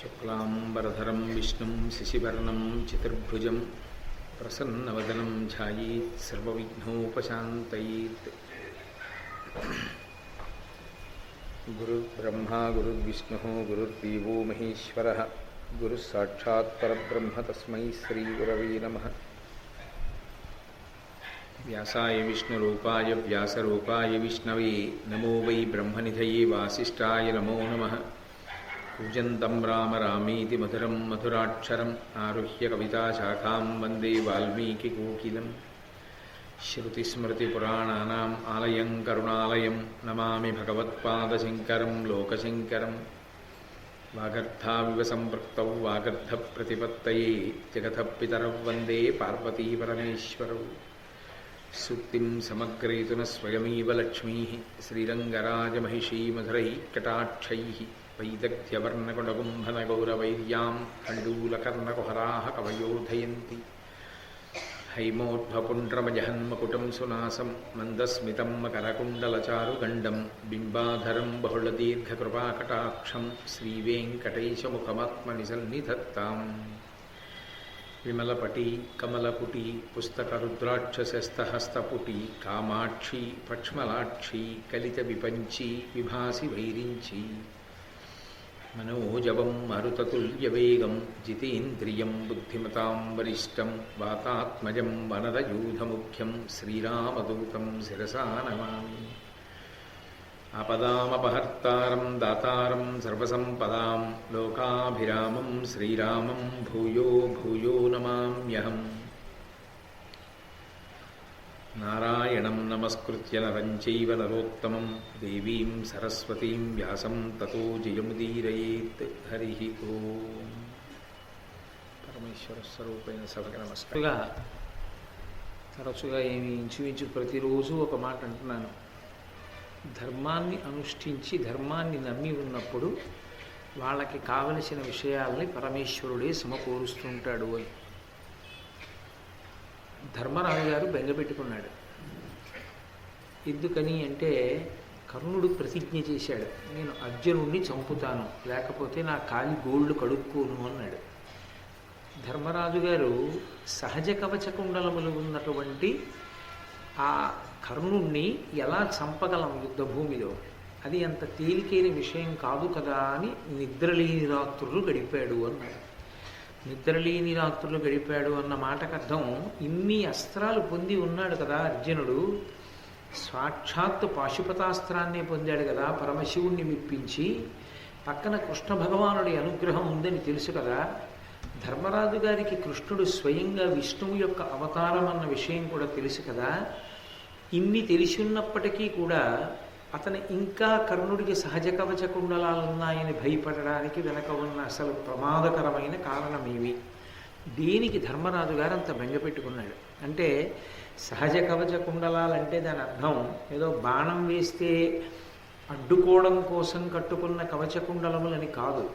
శుక్లాంబరధరం విష్ణుం శశివర్ణం చతుర్భుజం ప్రసన్నవదనం ధ్యాయేత్ సర్వవిఘ్నోపశాంతయేత్. గురుర్బ్రహ్మా గురుర్విష్ణుః గురుర్దేవో మహేశ్వరः గురుః సాక్షాత్ పరబ్రహ్మ తస్మై శ్రీగురవే నమః. వ్యాసాయ విష్ణురూపాయ వ్యాసరూపాయ విష్ణవే నమో వై బ్రహ్మనిధయే వాసిష్ఠాయ నమో నమః. కూజంతం రామ రామేతి మధురం మధురాక్షరం ఆరుహ్య కవితాశాఖాం వందే వాల్మీకికోకిలం. శ్రుతిస్మృతిపురాణానాం ఆలయం కరుణాలయం నమామి భగవత్పాదశంకరం లోకశంకరం. వాగర్థావివ సంపృక్తౌ వాగర్థప్రతిపత్తయే జగతః పితరౌ వందే పార్వతీపరమేశ్వరౌ. సూక్తిం సమగ్రేతున స్వయమేవ లక్ష్మీః శ్రీరంగరాజమహిషీమధురైః కటాక్షైః వైదగ్ధ్యవర్ణకుడగుంభనగౌరవైర్యాం కండూలకర్ణకుహరాः కవయోధయంతి. హైమోద్భపుండ్రమజహన్మకుటం సునాసం మందస్మితం మకరకుండలచారుగండం బింబాధరం బహుళదీర్ఘకృపాకటాక్షం శ్రీవేంకటేశముఖమాత్మని సన్నిధత్తాం. విమలపటి కమలపుటి పుస్తకరుద్రాక్షసస్తహస్తపుటి కామాక్షి పక్ష్మలాక్షి కలిత విపంచి విభాసి వైరించి. మనోజవం మరుతతుల్యవేగం జితేంద్రియం బుద్ధిమతాం వరిష్టం వాతాత్మజం వనరయూధముఖ్యం శ్రీరామదూతం శిరసా నమామి. ఆపదామపహర్తారం దాతారం సర్వసంపదాం లోకాభిరామం శ్రీరామం భూయో భూయో నమామ్యహం. నారాయణం నమస్కృత్య నరం చైవ నరోత్తమం దేవీం సరస్వతీం వ్యాసం తతో జయముదీరయేత్. హరి ఓం. పరమేశ్వర స్వరూపైన సభకి నమస్కారం. తరచుగా ఏమి ఇంచుమించు ప్రతిరోజు ఒక మాట అంటున్నాను. ధర్మాన్ని అనుష్ఠించి ధర్మాన్ని నమ్మి ఉన్నప్పుడు వాళ్ళకి కావలసిన విషయాల్ని పరమేశ్వరుడే సమకూరుస్తుంటాడు అని. ధర్మరాజు గారు బెంగపెట్టుకున్నాడు. ఎందుకని అంటే కర్ణుడు ప్రతిజ్ఞ చేశాడు, నేను అర్జునుడిని చంపుతాను, లేకపోతే నా కాలి గోళ్ళు కడుక్కోను అన్నాడు. ధర్మరాజు గారు సహజ కవచ కుండలములు ఉన్నటువంటి ఆ కర్ణుణ్ణి ఎలా చంపగలం యుద్ధభూమిలో, అది అంత తేలికైన విషయం కాదు కదా అని నిద్రలేని రాత్రులు గడిపాడు అన్నాడు. నిద్రలేని రాత్రులు గడిపాడు అన్న మాటకు అర్థం, ఇన్ని అస్త్రాలు పొంది ఉన్నాడు కదా అర్జునుడు, సాక్షాత్తు పాశుపతాస్త్రాన్నే పొందాడు కదా పరమశివుణ్ణి మెప్పించి. పక్కన కృష్ణ భగవానుడి అనుగ్రహం ఉందని తెలుసు కదా. ధర్మరాజు గారికి కృష్ణుడు స్వయంగా విష్ణువు యొక్క అవతారం అన్న విషయం కూడా తెలుసు కదా. ఇన్ని తెలిసి ఉన్నప్పటికీ కూడా అతను ఇంకా కర్ణుడికి సహజ కవచ కుండలాలున్నాయని భయపడడానికి వెనక ఉన్న అసలు ప్రమాదకరమైన కారణమేమి, దేనికి ధర్మరాజు గారు అంత బెంగపెట్టుకున్నాడు అంటే, సహజ కవచ కుండలాలంటే దాని అర్థం ఏదో బాణం వేస్తే అడ్డుకోవడం కోసం కట్టుకున్న కవచ కుండలములని కాదు.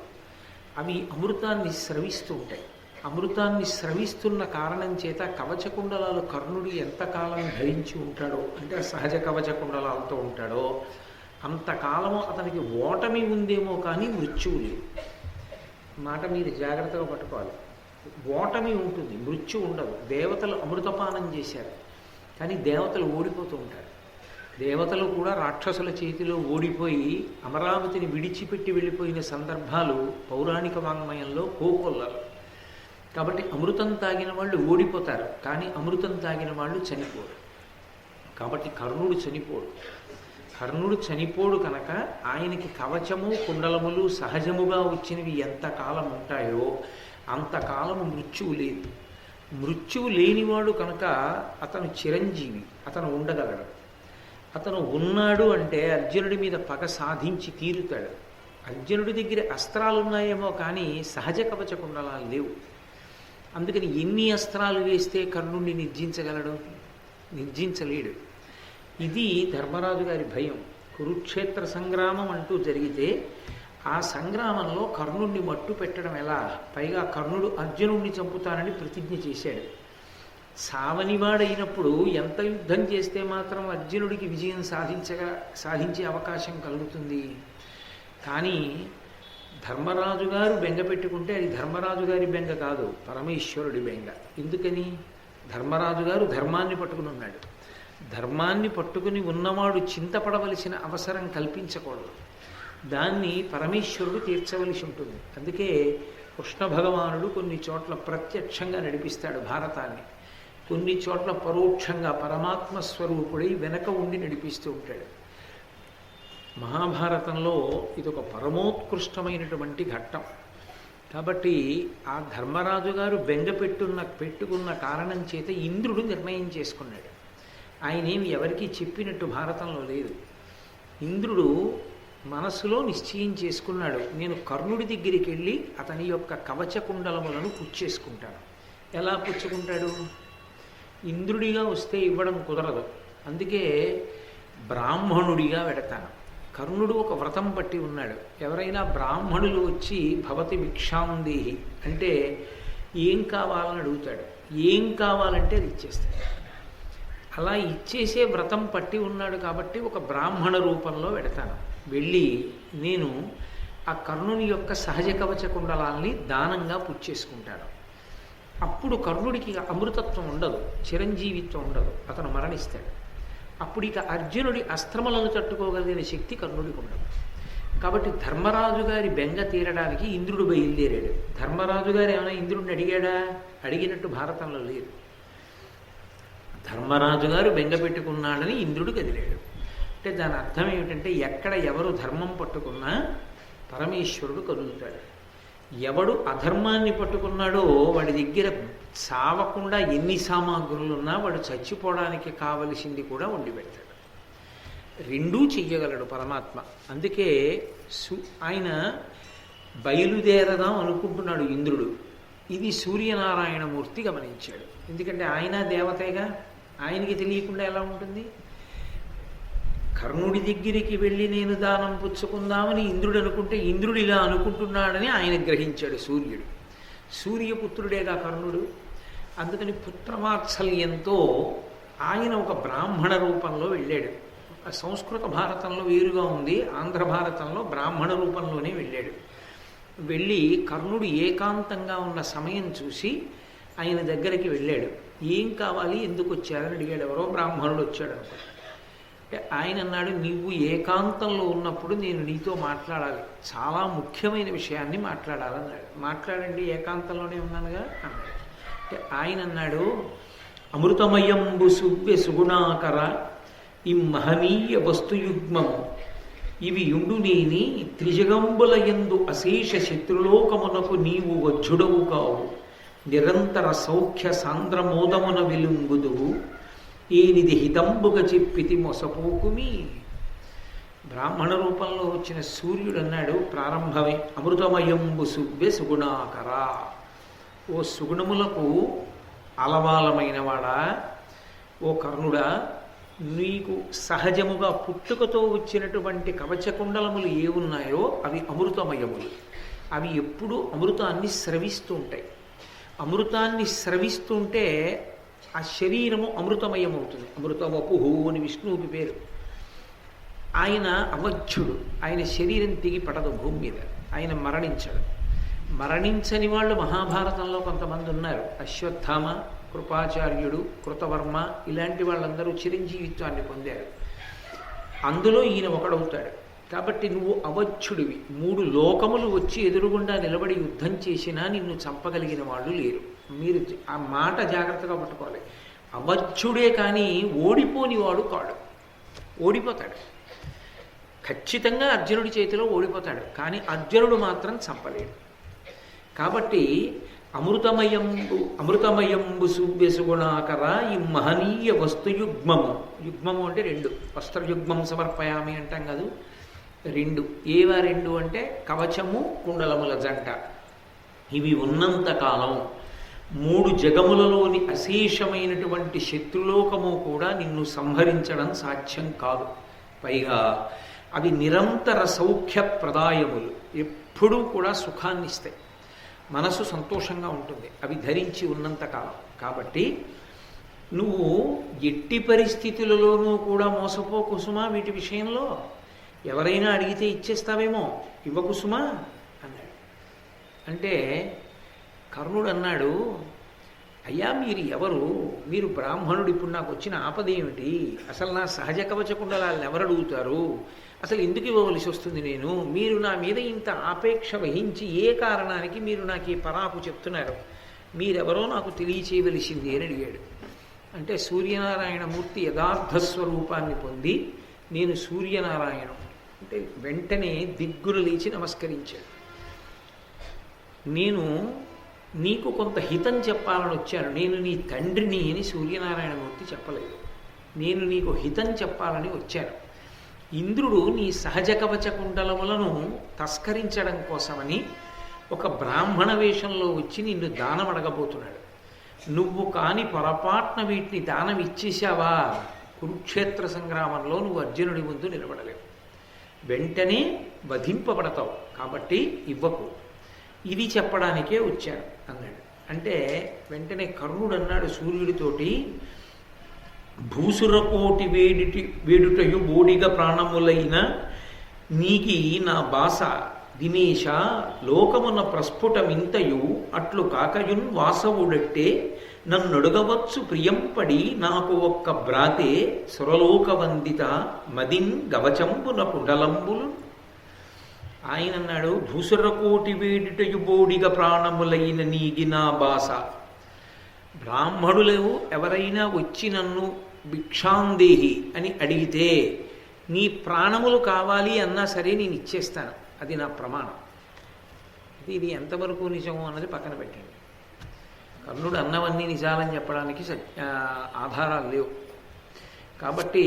అవి అమృతాన్ని స్రవిస్తూ ఉంటాయి. అమృతాన్ని స్రవిస్తున్న కారణం చేత కవచ కుండలాలు కర్ణుడు ఎంతకాలం ధరించి ఉంటాడో, అంటే సహజ కవచ కుండలాలతో ఉంటాడో అంతకాలము అతనికి ఓటమి ఉందేమో కానీ మృత్యువు లేదు. మాట మీరు జాగ్రత్తగా పట్టుకోవాలి. ఓటమి ఉంటుంది, మృత్యు ఉండదు. దేవతలు అమృతపానం చేశారు కానీ దేవతలు ఓడిపోతూ ఉంటారు. దేవతలు కూడా రాక్షసుల చేతిలో ఓడిపోయి అమరావతిని విడిచిపెట్టి వెళ్ళిపోయిన సందర్భాలు పౌరాణిక వాంగ్మయంలో కోకొల్లలు. కాబట్టి అమృతం తాగిన వాళ్ళు ఓడిపోతారు కానీ అమృతం తాగిన వాళ్ళు చనిపోరు. కాబట్టి కర్ణుడు చనిపోడు. కర్ణుడు చనిపోడు కనుక ఆయనకి కవచము కుండలములు సహజముగా వచ్చినవి ఎంతకాలం ఉంటాయో అంతకాలము మృత్యువు లేదు. మృత్యువు లేనివాడు కనుక అతను చిరంజీవి, అతను ఉండగలడు. అతను ఉన్నాడు అంటే అర్జునుడి మీద పగ సాధించి తీరుతాడు. అర్జునుడి దగ్గర అస్త్రాలు ఉన్నాయేమో కానీ సహజ కవచ కుండలాలు లేవు. అందుకని ఎన్ని అస్త్రాలు వేస్తే కర్ణుడిని నిర్జించగలడు? నిర్జించలేడు. ఇది ధర్మరాజు గారి భయం. కురుక్షేత్ర సంగ్రామం అంటూ జరిగితే ఆ సంగ్రామంలో కర్ణుడిని మట్టు పెట్టడం ఎలా? పైగా కర్ణుడు అర్జునుడిని చంపుతానని ప్రతిజ్ఞ చేశాడు. సావనివాడైనప్పుడు ఎంత యుద్ధం చేస్తే మాత్రం అర్జునుడికి విజయం సాధించే అవకాశం కలుగుతుంది. కానీ ధర్మరాజు గారు బెంగ పెట్టుకుంటే అది ధర్మరాజు గారి బెంగ కాదు, పరమేశ్వరుడి బెంగ. ఎందుకని? ధర్మరాజు గారు ధర్మాన్ని పట్టుకుని ఉన్నాడు. ధర్మాన్ని పట్టుకుని ఉన్నవాడు చింతపడవలసిన అవసరం కల్పించకూడదు. దాన్ని పరమేశ్వరుడు తీర్చవలసి ఉంటుంది. అందుకే కృష్ణ భగవానుడు కొన్ని చోట్ల ప్రత్యక్షంగా నడిపిస్తాడు భారతాన్ని, కొన్ని చోట్ల పరోక్షంగా పరమాత్మ స్వరూపుడై వెనక ఉండి నడిపిస్తూ ఉంటాడు. మహాభారతంలో ఇదొక పరమోత్కృష్టమైనటువంటి ఘట్టం. కాబట్టి ఆ ధర్మరాజు గారు బెంగ పెట్టుకున్న కారణం చేత ఇంద్రుడు నిర్ణయం చేసుకున్నాడు. ఆయనేమి ఎవరికీ చెప్పినట్టు భారతంలో లేదు. ఇంద్రుడు మనసులో నిశ్చయం చేసుకున్నాడు, నేను కర్ణుడి దగ్గరికి వెళ్ళి అతని యొక్క కవచకుండలములను పుచ్చేసుకుంటాను. ఎలా పుచ్చుకుంటాడు? ఇంద్రుడిగా వస్తే ఇవ్వడం కుదరదు, అందుకే బ్రాహ్మణుడిగా వెడతాను. కర్ణుడు ఒక వ్రతం పట్టి ఉన్నాడు. ఎవరైనా బ్రాహ్మణులు వచ్చి భవతి భిక్షాందేహి అంటే ఏం కావాలని అడుగుతాడు. ఏం కావాలంటే అది ఇచ్చేస్తాడు. అలా ఇచ్చేసే వ్రతం పట్టి ఉన్నాడు కాబట్టి ఒక బ్రాహ్మణ రూపంలో వెడతాను. వెళ్ళి నేను ఆ కర్ణుని యొక్క సహజ కవచ కుండలాల్ని దానంగా పుచ్చేసుకుంటాను. అప్పుడు కర్ణుడికి అమృతత్వం ఉండదు, చిరంజీవిత్వం ఉండదు, అతను మరణిస్తాడు. అప్పుడు ఇక అర్జునుడి అస్త్రములను తట్టుకోగలిగిన శక్తి కర్ణుడికి ఉండదు. కాబట్టి ధర్మరాజు గారి బెంగ తీరడానికి ఇంద్రుడు బయలుదేరాడు. ధర్మరాజు గారు ఏమైనా ఇంద్రుడిని అడిగాడా? అడిగినట్టు భారతంలో లేదు. ధర్మరాజు గారు బెంగ పెట్టుకున్నాడని ఇంద్రుడు కదిలాడు. అంటే దాని అర్థం ఏమిటంటే ఎక్కడ ఎవరు ధర్మం పట్టుకున్నా పరమేశ్వరుడు కదులుతాడు. ఎవడు అధర్మాన్ని పట్టుకున్నాడో వాడి దగ్గర చావకుండా ఎన్ని సామాగ్రులున్నా వాడు చచ్చిపోవడానికి కావలసింది కూడా వండి పెడతాడు. రెండూ చెయ్యగలడు పరమాత్మ. అందుకే ఆయన బయలుదేరదాం అనుకుంటున్నాడు ఇంద్రుడు. ఇది సూర్యనారాయణమూర్తి గమనించాడు. ఎందుకంటే ఆయన దేవతగా, ఆయనకి తెలియకుండా ఎలా ఉంటుంది? కర్ణుడి దగ్గరికి వెళ్ళి నేను దానం పుచ్చుకుందామని ఇంద్రుడు అనుకుంటే ఇంద్రుడు ఇలా అనుకుంటున్నాడని ఆయన గ్రహించాడు సూర్యుడు. సూర్యపుత్రుడేగా కర్ణుడు. అందుకని పుత్రవాత్సల్యంతో ఆయన ఒక బ్రాహ్మణ రూపంలో వెళ్ళాడు. సంస్కృత భారతంలో వేరుగా ఉంది, ఆంధ్ర భారతంలో బ్రాహ్మణ రూపంలోనే వెళ్ళాడు. వెళ్ళి కర్ణుడు ఏకాంతంగా ఉన్న సమయం చూసి ఆయన దగ్గరికి వెళ్ళాడు. ఏం కావాలి, ఎందుకు వచ్చారని అడిగాడు. ఎవరో బ్రాహ్మణుడు వచ్చాడు అనుకో. ఆయన అన్నాడు, నీవు ఏకాంతంలో ఉన్నప్పుడు నేను నీతో మాట్లాడాలి, చాలా ముఖ్యమైన విషయాన్ని మాట్లాడాలన్నాడు. మాట్లాడండి, ఏకాంతంలోనే ఉన్నానుగా అన్నాడు. అంటే ఆయన అన్నాడు, అమృతమయంబు సువ్య సుగుణాకర ఈ మహనీయ వస్తుయుగ్మము ఇవి యుండునేని త్రిజగంబుల యందు అశేష శత్రులోకమునకు నీవు వజ్జుడవు కావు, నిరంతర సౌఖ్య సాంద్రమోదమున వెలుంగుదువు, ఏనిది హితంబుగా చెప్పితి మొసపోకుమి. బ్రాహ్మణ రూపంలో వచ్చిన సూర్యుడు అన్నాడు ప్రారంభమే, అమృతమయంబు సువ్య సుగుణాకర, ఓ సుగుణములకు అలవాలమైన వాడా, ఓ కర్ణుడా, నీకు సహజముగా పుట్టుకతో వచ్చినటువంటి కవచకుండలములు ఏ ఉన్నాయో అవి అమృతమయములు. అవి ఎప్పుడూ అమృతాన్ని స్రవిస్తూ ఉంటాయి. అమృతాన్ని స్రవిస్తుంటే ఆ శరీరము అమృతమయం అవుతుంది. అమృతవపుహు అని విష్ణువుకి పేరు. ఆయన అవధ్యుడు, ఆయన శరీరం తెగి పడదు భూమి మీద, ఆయన మరణించాడు. మరణించని వాళ్ళు మహాభారతంలో కొంతమంది ఉన్నారు. అశ్వత్థామ, కృపాచార్యుడు, కృతవర్మ ఇలాంటి వాళ్ళందరూ చిరంజీవిత్వాన్ని పొందారు. అందులో ఈయన ఒకడవుతాడు. కాబట్టి నువ్వు అవధ్యుడివి. 3 లోకములు వచ్చి ఎదురుగుండా నిలబడి యుద్ధం చేసినా నిన్ను చంపగలిగిన వాళ్ళు లేరు. మీరు ఆ మాట జాగ్రత్తగా పట్టుకోవాలి. అవధ్యుడే కానీ ఓడిపోని వాడు కాడు. ఓడిపోతాడు ఖచ్చితంగా, అర్జునుడి చేతిలో ఓడిపోతాడు. కానీ అర్జునుడు మాత్రం చంపలేడు. కాబట్టి అమృతమయంబు సువ్య సుగుణాకర ఈ మహనీయ వస్తుయుగ్మము. యుగ్మము అంటే 2, వస్త్రయుగ్మం సమర్పయామి అంటాం కాదు, 2. ఏవా 2 అంటే కవచము, కుండలముల జంట. ఇవి ఉన్నంతకాలం 3 జగములలోని అశేషమైనటువంటి శత్రులోకము కూడా నిన్ను సంహరించడం సాధ్యం కాదు. పైగా అవి నిరంతర సౌఖ్యప్రదాయములు, ఎప్పుడూ కూడా సుఖాన్ని ఇస్తాయి, మనసు సంతోషంగా ఉంటుంది అవి ధరించి ఉన్నంతకాలం. కాబట్టి నువ్వు ఎట్టి పరిస్థితులలోనూ కూడా మోసపో కుసుమా. వీటి విషయంలో ఎవరైనా అడిగితే ఇచ్చేస్తావేమో, ఇవ్వ కుసుమా అన్నాడు. అంటే కర్ణుడు అన్నాడు, అయ్యా మీరు ఎవరు? మీరు బ్రాహ్మణుడు, ఇప్పుడు నాకు వచ్చిన ఆపద ఏమిటి? అసలు నా సహజ కవచ కుండలాలను ఎవరు అడుగుతారు? అసలు ఎందుకు ఇవ్వవలసి వస్తుంది నేను? మీరు నా మీద ఇంత ఆపేక్ష వహించి ఏ కారణానికి మీరు నాకు ఈ పరాకు చెప్తున్నారు? మీరెవరో నాకు తెలియచేయవలసింది అని అడిగాడు. అంటే సూర్యనారాయణమూర్తి యథార్థ స్వరూపాన్ని పొంది, నేను సూర్యనారాయణం అంటే వెంటనే దిగ్గులు లేచి నమస్కరించాడు. నేను నీకు కొంత హితం చెప్పాలని వచ్చాను. నేను నీ తండ్రిని అని సూర్యనారాయణమూర్తి చెప్పలేదు. నేను నీకు హితం చెప్పాలని వచ్చాను. ఇంద్రుడు నీ సహజ కవచ కుండలములను తస్కరించడం కోసమని ఒక బ్రాహ్మణ వేషంలో వచ్చి నిన్ను దానం అడగబోతున్నాడు. నువ్వు కాని పొరపాటున వీటిని దానం ఇచ్చేశావా, కురుక్షేత్ర సంగ్రామంలో నువ్వు అర్జునుడి ముందు నిలబడలేవు, వెంటనే వధింపబడతావు. కాబట్టి ఇవ్వకు, ఇది చెప్పడానికే వచ్చాను అన్నాడు. అంటే వెంటనే కర్ణుడు అన్నాడు సూర్యుడితోటి, భూసురకోటి వేడుటయు బోడిగ ప్రాణములైన నీకి నా బాస దినేశ లోకమున ప్రస్ఫుటమింతయు అట్లు కాకయున్ వాసవుడట్టే నన్నొడగవచ్చు ప్రియంపడి నాకు ఒక్క బ్రాతే సురలోక వందిత మదిన్ గవచంబున కుండలంబులు. ఆయన అన్నాడు, భూసురకోటి వేడుటయు బోడిగ ప్రాణములైన నీగి నా బాస. బ్రాహ్మణులు ఎవరైనా వచ్చి నన్ను భిక్షాందేహి అని అడిగితే నీ ప్రాణములు కావాలి అన్నా సరే నేను ఇచ్చేస్తాను, అది నా ప్రమాణం. ఇది ఎంతవరకు నిజమో అన్నది పక్కన పెట్టండి. కర్ణుడు అన్నవన్నీ నిజాలని చెప్పడానికి ఆధారాలు లేవు. కాబట్టి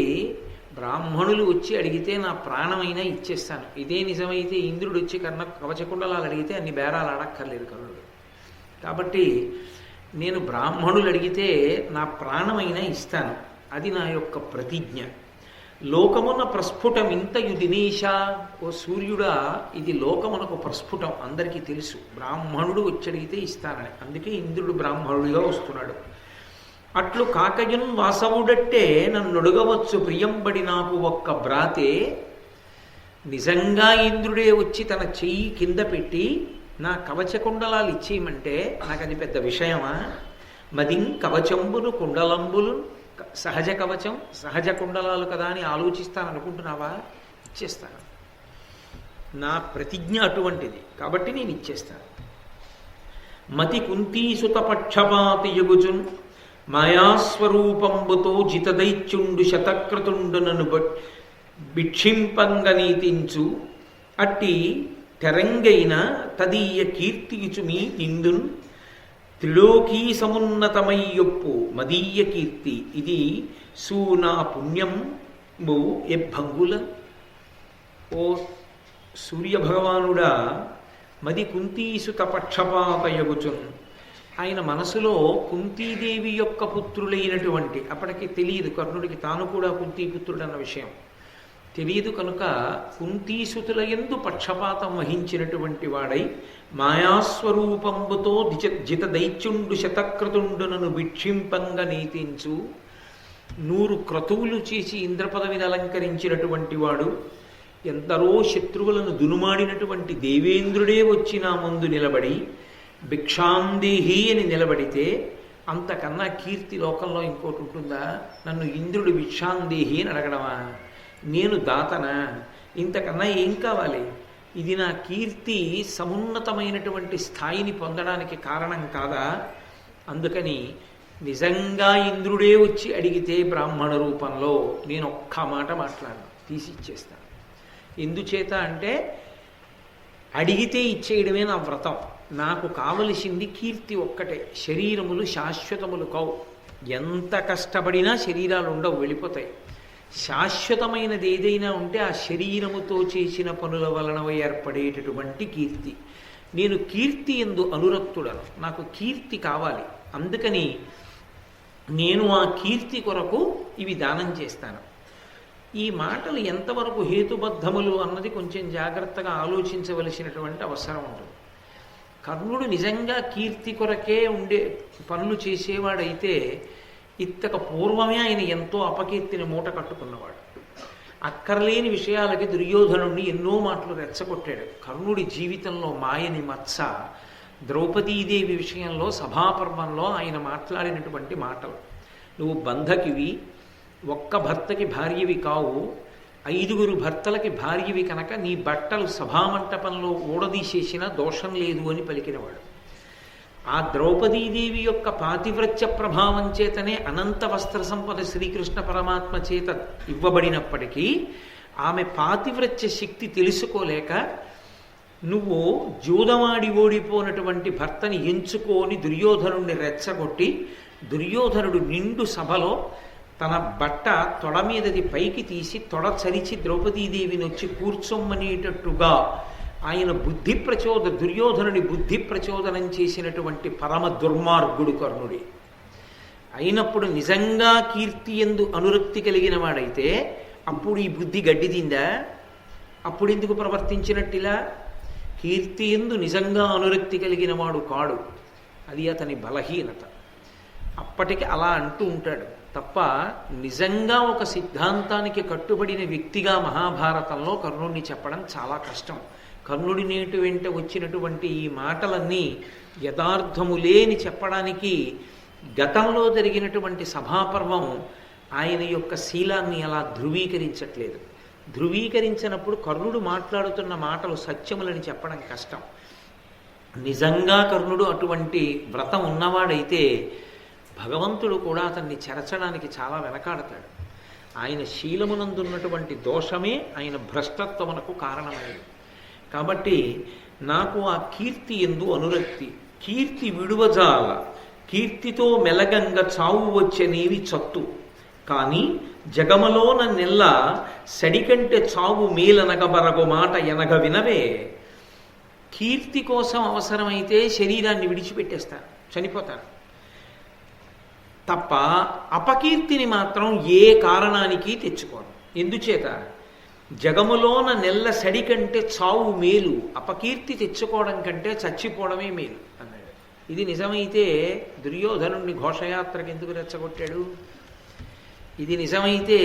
బ్రాహ్మణులు వచ్చి అడిగితే నా ప్రాణమైనా ఇచ్చేస్తాను. ఇదే నిజమైతే ఇంద్రుడు వచ్చి కవచకుండలాలు అడిగితే అన్ని బేరాలు అడక్కర్లేదు కర్ణుడు. కాబట్టి నేను బ్రాహ్మణులు అడిగితే నా ప్రాణమైనా ఇస్తాను, అది నా యొక్క ప్రతిజ్ఞ. లోకమున ప్రస్ఫుటం ఇంతయు దినేశ, ఓ సూర్యుడా, ఇది లోకమునకు ప్రస్ఫుటం, అందరికీ తెలుసు. బ్రాహ్మణుడు వచ్చడిగితే ఇస్తానని, అందుకే ఇంద్రుడు బ్రాహ్మణుడిగా వస్తున్నాడు. అట్లు కాకయున్ వాసవుడట్టే నన్నొడగవచ్చు ప్రియంబడి నాకు ఒక్క బ్రాతే. నిజంగా ఇంద్రుడే వచ్చి తన చెయ్యి కింద పెట్టి నా కవచకుండలాలు ఇచ్చేయమంటే నాకు అది పెద్ద విషయమా? మదిం కవచంబును కుండలంబులు, సహజ కవచం సహజ కుండలాలు కదా అని ఆలోచిస్తాను అనుకుంటున్నావా? ఇచ్చేస్తాను. నా ప్రతిజ్ఞ అటువంటిది, కాబట్టి నేను ఇచ్చేస్తాను. మతి కుంతీసుత పక్షపాతి యగుజున్ మాయాస్వరూపంబుతో జితదైత్యుండు శతక్రతుండునను భిక్షింపంగనీతించు అట్టి తెరంగైన తదీయ కీర్తియుచుమి ఇందున్ త్రిలోకీ సమున్నతమయ్యొప్పు మదీయ కీర్తి ఇది సూనా పుణ్యంబు ఎభంగుల. ఓ సూర్యభగవానుడా, మది కుంతీసుత పక్షపాతయగుచున్. ఆయన మనసులో కుంతీదేవి యొక్క పుత్రులైనటువంటి, అప్పటికి తెలియదు కర్ణుడికి తాను కూడా కుంతీపుత్రుడు అన్న విషయం తెలియదు కనుక, కుంతీసుతుల యందు పక్షపాతం వహించినటువంటి వాడై మాయాస్వరూపంబుతో జిత దైత్యుండు శతక్రతుండునను భిక్షింపంగ నీతించు. 100 క్రతువులు చేసి ఇంద్రపదవిని అలంకరించినటువంటి వాడు, ఎందరో శత్రువులను దునుమాడినటువంటి దేవేంద్రుడే వచ్చి నా ముందు నిలబడి భిక్షాందేహి అని నిలబడితే అంతకన్నా కీర్తి లోకంలో ఇంకోటి ఉంటుందా? నన్ను ఇంద్రుడు భిక్షాందేహి అని అడగడమా? నేను దాతనా? ఇంతకన్నా ఏం కావాలి? ఇది నా కీర్తి సమున్నతమైనటువంటి స్థాయిని పొందడానికి కారణం కాదా? అందుకని నిజంగా ఇంద్రుడే వచ్చి అడిగితే బ్రాహ్మణ రూపంలో నేను ఒక్క మాట మాట్లాడను, తీసి ఇచ్చేస్తాను. ఎందుచేత అంటే అడిగితే ఇచ్చేయడమే నా వ్రతం. నాకు కావలసింది కీర్తి ఒక్కటే. శరీరములు శాశ్వతములు కావు, ఎంత కష్టపడినా శరీరాలు ఉండవు, వెళ్ళిపోతాయి. శాశ్వతమైనది ఏదైనా ఉంటే ఆ శరీరముతో చేసిన పనుల వలన ఏర్పడేటటువంటి కీర్తి. నేను కీర్తి యందు అనురక్తుడను, నాకు కీర్తి కావాలి. అందుకని నేను ఆ కీర్తి కొరకు ఇవి దానం చేస్తాను. ఈ మాటలు ఎంతవరకు హేతుబద్ధములు అన్నది కొంచెం జాగ్రత్తగా ఆలోచించవలసినటువంటి అవసరం ఉంటుంది. కర్ణుడు నిజంగా కీర్తి కొరకే ఉండే పనులు చేసేవాడైతే ఇంతకు పూర్వమే ఆయన ఎంతో అపకీర్తిని మూట కట్టుకున్నవాడు. అక్కర్లేని విషయాలకి దుర్యోధనుడిని ఎన్నో మాటలు రెచ్చగొట్టాడు. కర్ణుడి జీవితంలో మాయని మత్స ద్రౌపదీదేవి విషయంలో సభాపర్వంలో ఆయన మాట్లాడినటువంటి మాటలు. నువ్వు బంధకివి, ఒక్క భర్తకి భార్యవి కావు, 5గురు భర్తలకి భార్యవి కనుక నీ బట్టలు సభామంటపంలో ఊడదీసేసిన దోషం లేదు అని పలికినవాడు. ఆ ద్రౌపదీదేవి యొక్క పాతివ్రత్య ప్రభావం చేతనే అనంత వస్త్ర సంపద శ్రీకృష్ణ పరమాత్మ చేత ఇవ్వబడినప్పటికీ ఆమె పాతివ్రత్య శక్తి తెలుసుకోలేక నువ్వు జూదమాడి ఓడిపోయినటువంటి భర్తని ఎంచుకొని దుర్యోధనుడిని రెచ్చగొట్టి, దుర్యోధనుడు నిండు సభలో తన బట్ట తొడ మీదది పైకి తీసి తొడ చరిచి ద్రౌపదీదేవిని వచ్చి కూర్చొమ్మనేటట్టుగా ఆయన దుర్యోధనుడి బుద్ధి ప్రచోదనం చేసినటువంటి పరమ దుర్మార్గుడు కర్ణుడి. అయినప్పుడు నిజంగా కీర్తి యందు అనురక్తి కలిగిన వాడైతే అప్పుడు ఈ బుద్ధి గడ్డిదిందా? అప్పుడు ఎందుకు ప్రవర్తించినట్టిలా? కీర్తి యందు నిజంగా అనురక్తి కలిగిన వాడు కాడు, అది అతని బలహీనత. అప్పటికి అలా అంటూ ఉంటాడు తప్ప నిజంగా ఒక సిద్ధాంతానికి కట్టుబడిన వ్యక్తిగా మహాభారతంలో కర్ణుడిని చెప్పడం చాలా కష్టం. కర్ణుడి నేటి వెంట వచ్చినటువంటి ఈ మాటలన్నీ యథార్థములేని చెప్పడానికి గతంలో జరిగినటువంటి సభాపర్వం ఆయన యొక్క శీలాన్ని అలా ధృవీకరించట్లేదు. ధృవీకరించినప్పుడు కర్ణుడు మాట్లాడుతున్న మాటలు సత్యములని చెప్పడం కష్టం. నిజంగా కర్ణుడు అటువంటి వ్రతం ఉన్నవాడైతే భగవంతుడు కూడా అతన్ని చెరచడానికి చాలా వెనకాడతాడు. ఆయన శీలమునందున్నటువంటి దోషమే ఆయన భ్రష్టత్వమునకు కారణమైనది. కాబట్టి నాకు ఆ కీర్తి యందు అనురక్తి. కీర్తి విడువజాల, కీర్తితో మెలగంగ చావు వచ్చనేవి చత్తు, కానీ జగమలోన నెల్ల సడికంటే చావు మేలనగబరగో మాట ఎనగ వినవే. కీర్తి కోసం అవసరమైతే శరీరాన్ని విడిచిపెట్టేస్తాను, చనిపోతాను తప్ప అపకీర్తిని మాత్రం ఏ కారణానికి తెచ్చుకోను. ఎందుచేత జగములోన నెల్ల సడి కంటే చావు మేలు, అపకీర్తి తెచ్చుకోవడం కంటే చచ్చిపోవడమే మేలు అన్నాడు. ఇది నిజమైతే దుర్యోధనుడిని ఘోషయాత్రకు ఎందుకు రెచ్చగొట్టాడు? ఇది నిజమైతే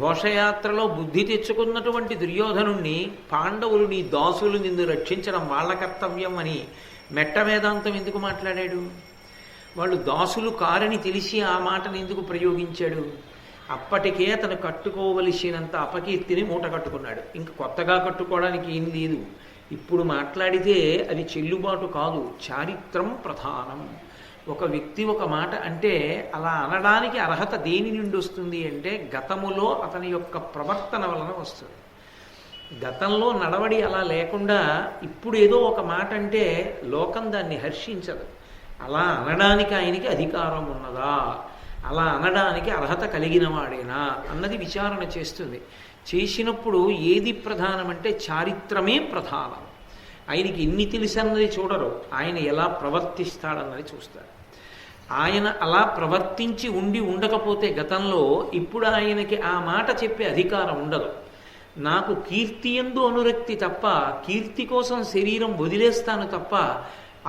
ఘోషయాత్రలో బుద్ధి తెచ్చుకున్నటువంటి దుర్యోధనుణ్ణి పాండవులు నీ దాసులు నిన్ను రక్షించడం వాళ్ళ కర్తవ్యం అని మెట్ట వేదాంతం ఎందుకు మాట్లాడాడు? వాళ్ళు దాసులు కారని తెలిసి ఆ మాటను ఎందుకు ప్రయోగించాడు? అప్పటికే అతను కట్టుకోవలసినంత అపకీర్తిని మూట కట్టుకున్నాడు, ఇంక కొత్తగా కట్టుకోవడానికి ఏం లేదు. ఇప్పుడు మాట్లాడితే అది చెల్లుబాటు కాదు, చారిత్రం ప్రధానం. ఒక వ్యక్తి ఒక మాట అంటే అలా అనడానికి అర్హత దేని నుండి వస్తుంది అంటే గతములో అతని యొక్క ప్రవర్తన వలన వస్తుంది. గతంలో నడవడి అలా లేకుండా ఇప్పుడు ఏదో ఒక మాట అంటే లోకం దాన్ని హర్షించదు. అలా అనడానికి ఆయనకి అధికారం ఉన్నదా, అలా అనడానికి అర్హత కలిగిన వాడేనా అన్నది విచారణ చేస్తుంది. చేసినప్పుడు ఏది ప్రధానమంటే చారిత్రమే ప్రధానం. ఆయనకి ఎన్ని తెలుసన్నది చూడరు, ఆయన ఎలా ప్రవర్తిస్తాడన్నది చూస్తారు. ఆయన అలా ప్రవర్తించి ఉండకపోతే గతంలో ఇప్పుడు ఆయనకి ఆ మాట చెప్పే అధికారం ఉండదు. నాకు కీర్తి యందు అనురక్తి తప్ప, కీర్తి కోసం శరీరం వదిలేస్తాను తప్ప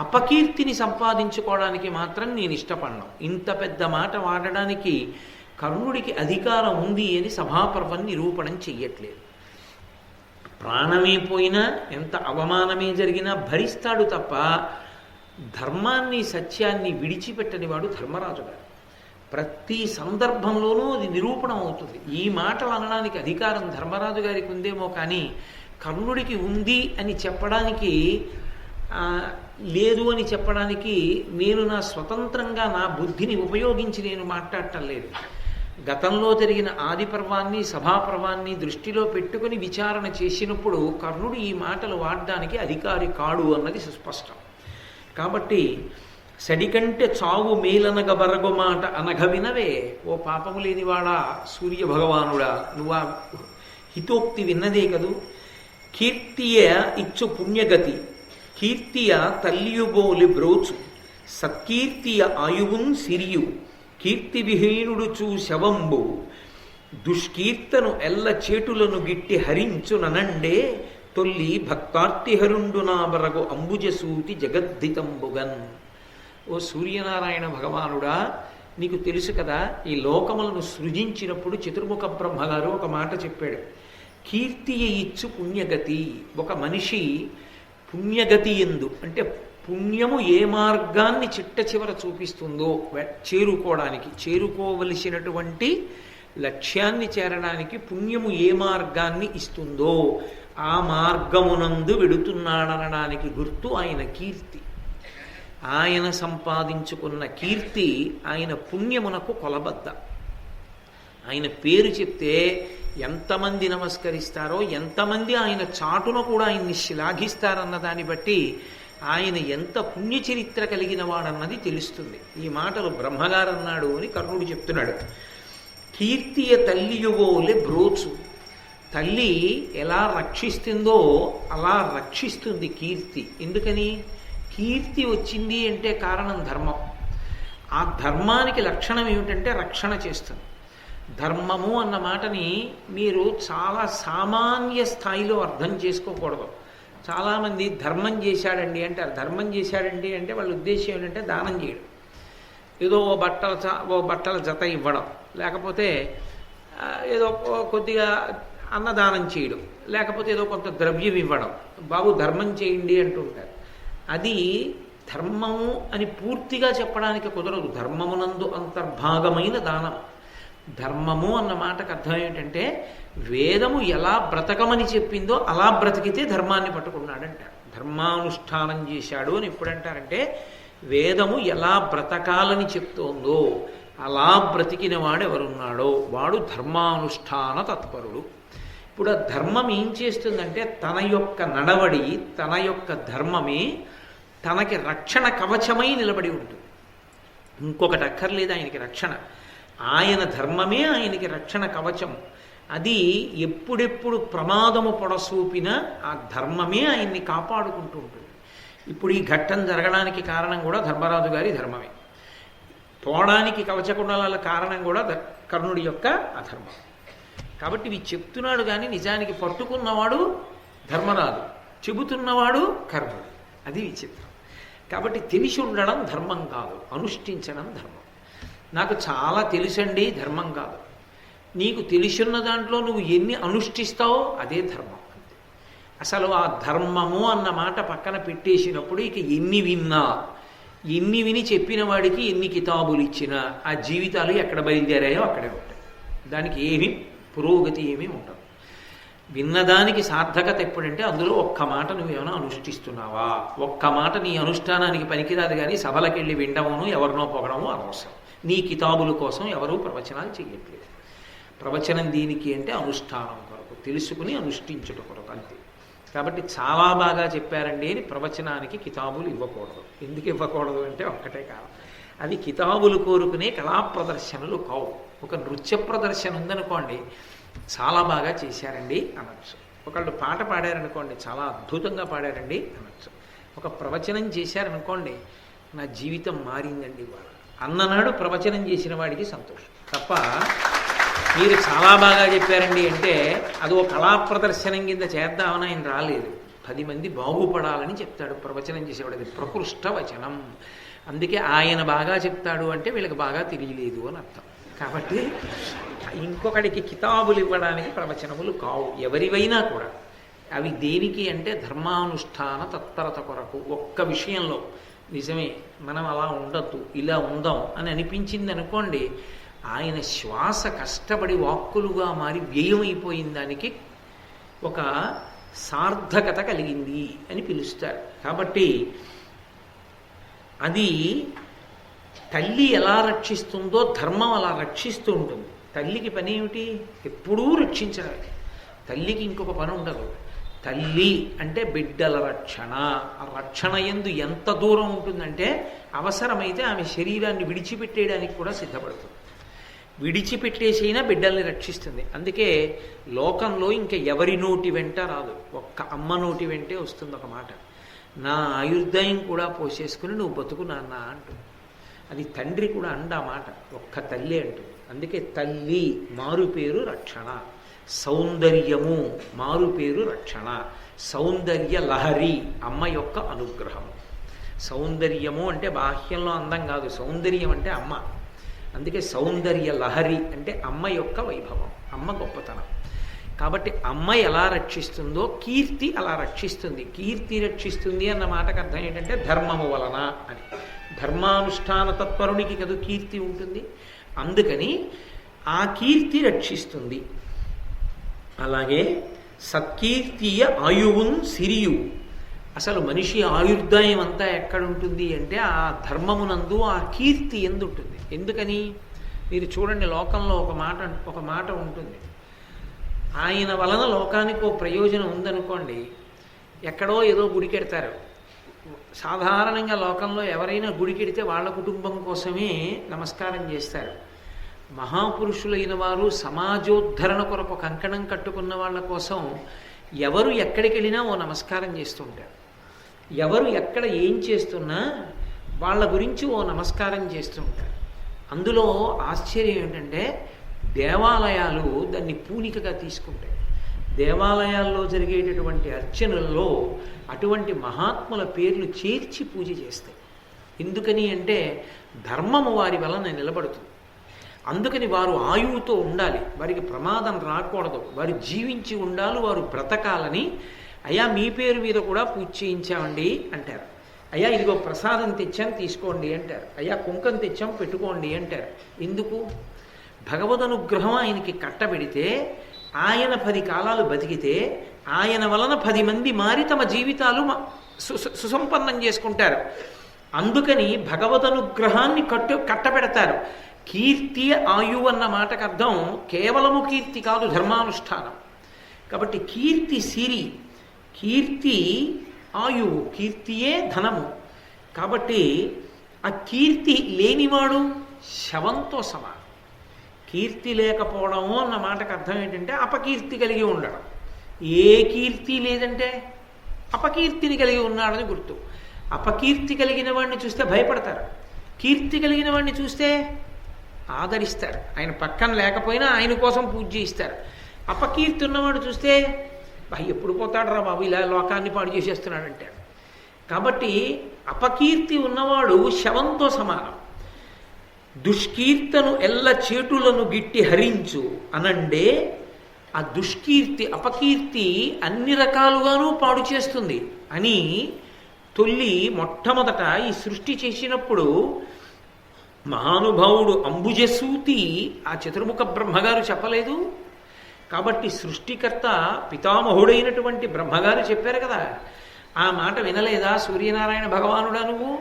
అపకీర్తిని సంపాదించుకోవడానికి మాత్రం నేను ఇష్టపడను. ఇంత పెద్ద మాట వాడడానికి కర్ణుడికి అధికారం ఉంది అని సభాపర్వం నిరూపణం చెయ్యట్లేదు. ప్రాణమే పోయినా ఎంత అవమానమే జరిగినా భరిస్తాడు తప్ప ధర్మాన్ని సత్యాన్ని విడిచిపెట్టని వాడు ధర్మరాజు గారు. ప్రతి సందర్భంలోనూ అది నిరూపణం అవుతుంది. ఈ మాటలు అనడానికి అధికారం ధర్మరాజు గారికి ఉందేమో కానీ కర్ణుడికి ఉంది అని చెప్పడానికి, లేదు అని చెప్పడానికి నేను నా స్వతంత్రంగా నా బుద్ధిని ఉపయోగించి నేను మాట్లాడటం లేదు. గతంలో జరిగిన ఆది పర్వాన్ని సభాపర్వాన్ని దృష్టిలో పెట్టుకుని విచారణ చేసినప్పుడు కర్ణుడు ఈ మాటలు వాడడానికి అధికారి కాడు అన్నది సుస్పష్టం. కాబట్టి సడికంటే చావు మేలనగ బరగు మాట అనగ వినవే. ఓ పాపము లేనివాడా సూర్య భగవానుడా, నువ్వు ఆ హితోక్తి విన్నదే కదూ. కీర్తియ ఇచ్చు పుణ్యగతి, కీర్తియ తల్లియుబోలి బ్రోచు, సత్కీర్తియ ఆయువున్ సిరియు, కీర్తి విహీనుడు చూ శవంబు, దుష్కీర్తను ఎల్ల చేటులను గిట్టి హరించుననండే, తొల్లి భక్తార్తిహరుండు నా బరగు అంబుజసూతి జగద్ధితంబుగన్. ఓ సూర్యనారాయణ భగవానుడా, నీకు తెలుసు కదా, ఈ లోకములను సృజించినప్పుడు చతుర్ముఖ బ్రహ్మగారు ఒక మాట చెప్పాడు. కీర్తియ ఇచ్చు పుణ్యగతి. ఒక మనిషి పుణ్యగతి ఎందు అంటే పుణ్యము ఏ మార్గాన్ని చిట్ట చివర చూపిస్తుందో చేరుకోవలసినటువంటి లక్ష్యాన్ని చేరడానికి పుణ్యము ఏ మార్గాన్ని ఇస్తుందో ఆ మార్గమునందు వెడుతున్నాడనడానికి గుర్తు ఆయన కీర్తి. ఆయన సంపాదించుకున్న కీర్తి ఆయన పుణ్యమునకు కొలబద్ద. ఆయన పేరు చెప్తే ఎంతమంది నమస్కరిస్తారో, ఎంతమంది ఆయన చాటున కూడా ఆయన్ని శ్లాఘిస్తారన్న దాన్ని బట్టి ఆయన ఎంత పుణ్యచరిత్ర కలిగిన వాడన్నది తెలుస్తుంది. ఈ మాటలు బ్రహ్మగారు అన్నాడు అని కర్ణుడు చెప్తున్నాడు. కీర్తియ తల్లియువోలే బ్రోచు. తల్లి ఎలా రక్షిస్తుందో అలా రక్షిస్తుంది కీర్తి. ఎందుకని? కీర్తి వచ్చింది అంటే కారణం ధర్మం. ఆ ధర్మానికి లక్షణం ఏమిటంటే రక్షణ చేస్తుంది. ధర్మము అన్న మాటని మీరు చాలా సామాన్య స్థాయిలో అర్థం చేసుకోకూడదు. చాలామంది ధర్మం చేశాడండి అంటారు. ధర్మం చేశాడండి అంటే వాళ్ళ ఉద్దేశం ఏంటంటే దానం చేయడం, ఏదో ఓ బట్టల జత ఇవ్వడం, లేకపోతే ఏదో కొద్దిగా అన్నదానం చేయడం, లేకపోతే ఏదో కొంత ద్రవ్యం ఇవ్వడం. బాబు ధర్మం చేయండి అంటుంటారు. అది ధర్మము అని పూర్తిగా చెప్పడానికి కుదరదు. ధర్మమునందు అంతర్భాగమైన దానం. ధర్మము అన్న మాటకు అర్థం ఏమిటంటే వేదము ఎలా బ్రతకమని చెప్పిందో అలా బ్రతికితే ధర్మాన్ని పట్టుకున్నాడంటారు. ధర్మానుష్ఠానం చేశాడు అని ఎప్పుడంటారంటే వేదము ఎలా బ్రతకాలని చెప్తోందో అలా బ్రతికిన వాడు ఎవరున్నాడో వాడు ధర్మానుష్ఠాన తత్పరుడు. ఇప్పుడు ఆ ధర్మం ఏం చేస్తుందంటే తన యొక్క నడవడి, తన యొక్క ధర్మమే తనకి రక్షణ కవచమై నిలబడి ఉంటుంది. ఇంకొకటి అక్కర్లేదు ఆయనకి రక్షణ. ఆయన ధర్మమే ఆయనకి రక్షణ కవచం. అది ఎప్పుడెప్పుడు ప్రమాదము పొడసూపినా ఆ ధర్మమే ఆయన్ని కాపాడుకుంటూ ఉంటుంది. ఇప్పుడు ఈ ఘట్టం జరగడానికి కారణం కూడా ధర్మరాజు గారి ధర్మమే. పోవడానికి కవచకుండలాల కారణం కూడా కర్ణుడి యొక్క అధర్మం. కాబట్టి ఇవి చెప్తున్నాడు కానీ నిజానికి పట్టుకున్నవాడు ధర్మరాజు, చెబుతున్నవాడు కర్ణుడు. అది విచిత్రం. కాబట్టి తెలిసి ఉండడం ధర్మం కాదు, అనుష్ఠించడం ధర్మం. నాకు చాలా తెలుసండి ధర్మం కాదు. నీకు తెలిసిన దాంట్లో నువ్వు ఎన్ని అనుష్ఠిస్తావో అదే ధర్మం. అంతే. అసలు ఆ ధర్మము అన్న మాట పక్కన పెట్టేసినప్పుడు ఇక ఎన్ని విన్నా, ఎన్ని విని చెప్పిన వాడికి ఎన్ని కితాబులు ఇచ్చినా ఆ జీవితాలు ఎక్కడ బయలుదేరాయో అక్కడే ఉంటాయి. దానికి ఏమీ పురోగతి ఏమీ ఉండదు. విన్నదానికి సార్థకత ఎప్పుడంటే అందులో ఒక్క మాట నువ్వేమైనా అనుష్ఠిస్తున్నావా, ఒక్క మాట నీ అనుష్ఠానానికి పనికిరాదు. కానీ సభలకెళ్ళి వినడమును ఎవరినో పొగడము అనవసరం. నీ కితాబుల కోసం ఎవరూ ప్రవచనాలు చేయట్లేదు. ప్రవచనం దీనికి అంటే అనుష్ఠానం కొరకు, తెలుసుకుని అనుష్ఠించుట కొరకు, అంతే. కాబట్టి చాలా బాగా చెప్పారండి అని ప్రవచనానికి కితాబులు ఇవ్వకూడదు. ఎందుకు ఇవ్వకూడదు అంటే ఒక్కటే కారణం, అవి కితాబులు కోరుకునే కళా ప్రదర్శనలు కావు. ఒక నృత్య ప్రదర్శన ఉందనుకోండి, చాలా బాగా చేశారండి అనొచ్చు. ఒకళ్ళు పాట పాడారనుకోండి, చాలా అద్భుతంగా పాడారండి అనొచ్చు. ఒక ప్రవచనం చేశారనుకోండి, నా జీవితం మారిందండి ఇవాళ అన్ననాడు ప్రవచనం చేసిన వాడికి సంతోషం తప్ప మీరు చాలా బాగా చెప్పారండి అంటే అది ఒక కళా ప్రదర్శనం కింద చేద్దామని ఆయన రాలేదు. 10 మంది బాగుపడాలని చెప్తాడు ప్రవచనం చేసేవాడు. అది ప్రకృష్ట వచనం. అందుకే ఆయన బాగా చెప్తాడు అంటే వీళ్ళకి బాగా తెలియలేదు అని అర్థం. కాబట్టి ఇంకొకడికి కితాబులు ఇవ్వడానికి ప్రవచనములు కావు ఎవరివైనా కూడా. అవి దేనికి అంటే ధర్మానుష్ఠాన తత్పరత కొరకు. ఒక్క విషయంలో నిజమే మనం అలా ఉండద్దు, ఇలా ఉందాం అని అనిపించింది అనుకోండి, ఆయన శ్వాస కష్టపడి వాక్కులుగా మారి వ్యయమైపోయిన దానికి ఒక సార్థకత కలిగింది అని పిలుస్తారు. కాబట్టి అది తల్లి ఎలా రక్షిస్తుందో ధర్మం అలా రక్షిస్తూ ఉంటుంది. తల్లికి పని ఏమిటి? ఎప్పుడూ రక్షించడమే. తల్లికి ఇంకొక పని ఉండదు. తల్లి అంటే బిడ్డల రక్షణ. ఆ రక్షణ యందు ఎంత దూరం ఉంటుందంటే అవసరమైతే ఆమె శరీరాన్ని విడిచిపెట్టేయడానికి కూడా సిద్ధపడుతుంది. విడిచిపెట్టేసైనా బిడ్డల్ని రక్షిస్తుంది. అందుకే లోకంలో ఇంకా ఎవరి నోటి వెంట రాదు, ఒక్క అమ్మ నోటి వెంటే వస్తుంది ఒక మాట, నా ఆయుర్దాయం కూడా పోసేసుకుని నువ్వు బతుకు నాన్న అంటుంది. అది తండ్రి కూడా అండ మాట, ఒక్క తల్లి అంటుంది. అందుకే తల్లి మారు పేరు రక్షణ. సౌందర్యము మారు పేరు రక్షణ. సౌందర్య లహరి అమ్మ యొక్క అనుగ్రహము. సౌందర్యము అంటే బాహ్యంలో అందం కాదు, సౌందర్యం అంటే అమ్మ. అందుకే సౌందర్య లహరి అంటే అమ్మ యొక్క వైభవం, అమ్మ గొప్పతనం. కాబట్టి అమ్మ ఎలా రక్షిస్తుందో కీర్తి అలా రక్షిస్తుంది. కీర్తి రక్షిస్తుంది అన్న మాటకు అర్థం ఏంటంటే ధర్మము వలన అని. ధర్మానుష్ఠాన తత్పరునికి కదా కీర్తి ఉంటుంది. అందుకని ఆ కీర్తి రక్షిస్తుంది. అలాగే సత్కీర్తియ ఆయువున్ సిరియు. అసలు మనిషి ఆయుర్దాయం అంతా ఎక్కడుంటుంది అంటే ఆ ధర్మమునందు, ఆ కీర్తి ఎందు ఉంటుంది. ఎందుకని మీరు చూడండి, లోకంలో ఒక మాట ఉంటుంది. ఆయన వలన లోకానికి ఓ ప్రయోజనం ఉందనుకోండి, ఎక్కడో ఏదో గుడికెడతారు. సాధారణంగా లోకంలో ఎవరైనా గుడికెడితే వాళ్ళ కుటుంబం కోసమే నమస్కారం చేస్తారు. మహాపురుషులైన వారు సమాజోద్ధరణ కొరకు కంకణం కట్టుకున్న వాళ్ళ కోసం ఎవరు ఎక్కడికి వెళ్ళినా ఓ నమస్కారం చేస్తుంటారు. ఎవరు ఎక్కడ ఏం చేస్తున్నా వాళ్ళ గురించి ఓ నమస్కారం చేస్తుంటారు. అందులో ఆశ్చర్యం ఏంటంటే దేవాలయాలు దాన్ని పూనికగా తీసుకుంటాయి. దేవాలయాల్లో జరిగేటటువంటి అర్చనల్లో అటువంటి మహాత్ముల పేర్లు చేర్చి పూజ చేస్తాయి. ఎందుకని అంటే ధర్మము వారి వలన నిలబడుతుంది. అందుకని వారు ఆయువుతో ఉండాలి, వారికి ప్రమాదం రాకూడదు, వారు జీవించి ఉండాలి, వారు బ్రతకాలని అయ్యా మీ పేరు మీద కూడా పూజ చేయించామండి అంటారు. అయ్యా ఇదిగో ప్రసాదం తెచ్చాం తీసుకోండి అంటారు. అయ్యా కుంకం తెచ్చాం పెట్టుకోండి అంటారు. ఎందుకు? భగవద్ అనుగ్రహం ఆయనకి కట్టబెడితే, ఆయన 10 కాలాలు బతికితే ఆయన వలన 10 మంది మారి తమ జీవితాలు సుసంపన్నం చేసుకుంటారు. అందుకని భగవద్ అనుగ్రహాన్ని కట్టబెడతారు. కీర్తి ఆయువు అన్న మాటకు అర్థం కేవలము కీర్తి కాదు, ధర్మానుష్ఠానం. కాబట్టి కీర్తి సిరి, కీర్తి ఆయువు, కీర్తియే ధనము. కాబట్టి ఆ కీర్తి లేనివాడు శవంతో సమానం. కీర్తి లేకపోవడము అన్న మాటకు అర్థం ఏంటంటే అపకీర్తి కలిగి ఉండడం. ఏ కీర్తి లేదంటే అపకీర్తిని కలిగి ఉన్నాడని గుర్తు. అపకీర్తి కలిగిన వాడిని చూస్తే భయపడతారు, కీర్తి కలిగిన వాడిని చూస్తే ఆదరిస్తారు. ఆయన పక్కన లేకపోయినా ఆయన కోసం పూజ చేయిస్తారు. అపకీర్తి ఉన్నవాడు చూస్తే ఎప్పుడు పోతాడు రా బాబు, ఇలా లోకాన్ని పాడు చేసేస్తున్నాడంటే. కాబట్టి అపకీర్తి ఉన్నవాడు శవంతో సమానం. దుష్కీర్తను ఎల్ల చేటులను గిట్టి హరించు అనండే ఆ దుష్కీర్తి, అపకీర్తి అన్ని రకాలుగానూ పాడు చేస్తుంది అని మొట్టమొదట ఈ సృష్టి చేసినప్పుడు మహానుభావుడు అంబుజసూతి ఆ చతుర్ముఖ బ్రహ్మగారు చెప్పలేదు. కాబట్టి సృష్టికర్త పితామహుడైనటువంటి బ్రహ్మగారు చెప్పారు కదా, ఆ మాట వినలేదా సూర్యనారాయణ భగవానుడా నువ్వు?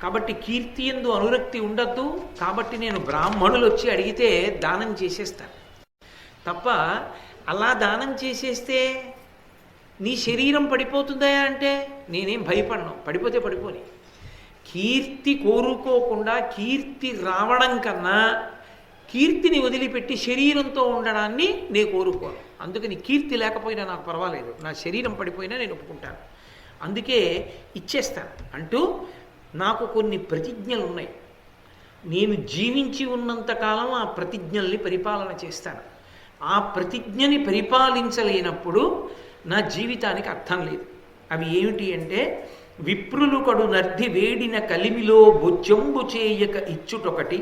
కాబట్టి కీర్తి యందు అనురక్తి ఉండద్దు. కాబట్టి నేను బ్రాహ్మణులు వచ్చి అడిగితే దానం చేసేస్తాను తప్ప, అలా దానం చేసేస్తే నీ శరీరం పడిపోతుందా అంటే నేనేం భయపడను, పడిపోతే పడిపోని. కీర్తి కోరుకోకుండా కీర్తి రావడం కన్నా కీర్తిని వదిలిపెట్టి శరీరంతో ఉండడాన్ని నేను కోరుకోను. అందుకని కీర్తి లేకపోయినా నాకు పర్వాలేదు, నా శరీరం పడిపోయినా నేను ఒప్పుకుంటాను, అందుకే ఇచ్చేస్తాను అంటూ నాకు కొన్ని ప్రతిజ్ఞలు ఉన్నాయి. నేను జీవించి ఉన్నంతకాలం ఆ ప్రతిజ్ఞల్ని పరిపాలన చేస్తాను. ఆ ప్రతిజ్ఞని పరిపాలించలేనప్పుడు నా జీవితానికి అర్థం లేదు. అవి ఏమిటి అంటే, విప్రులు కడు నర్ధి వేడిన కలిమిలో బొజ్జంబు చేయక ఇచ్చుటొకటి,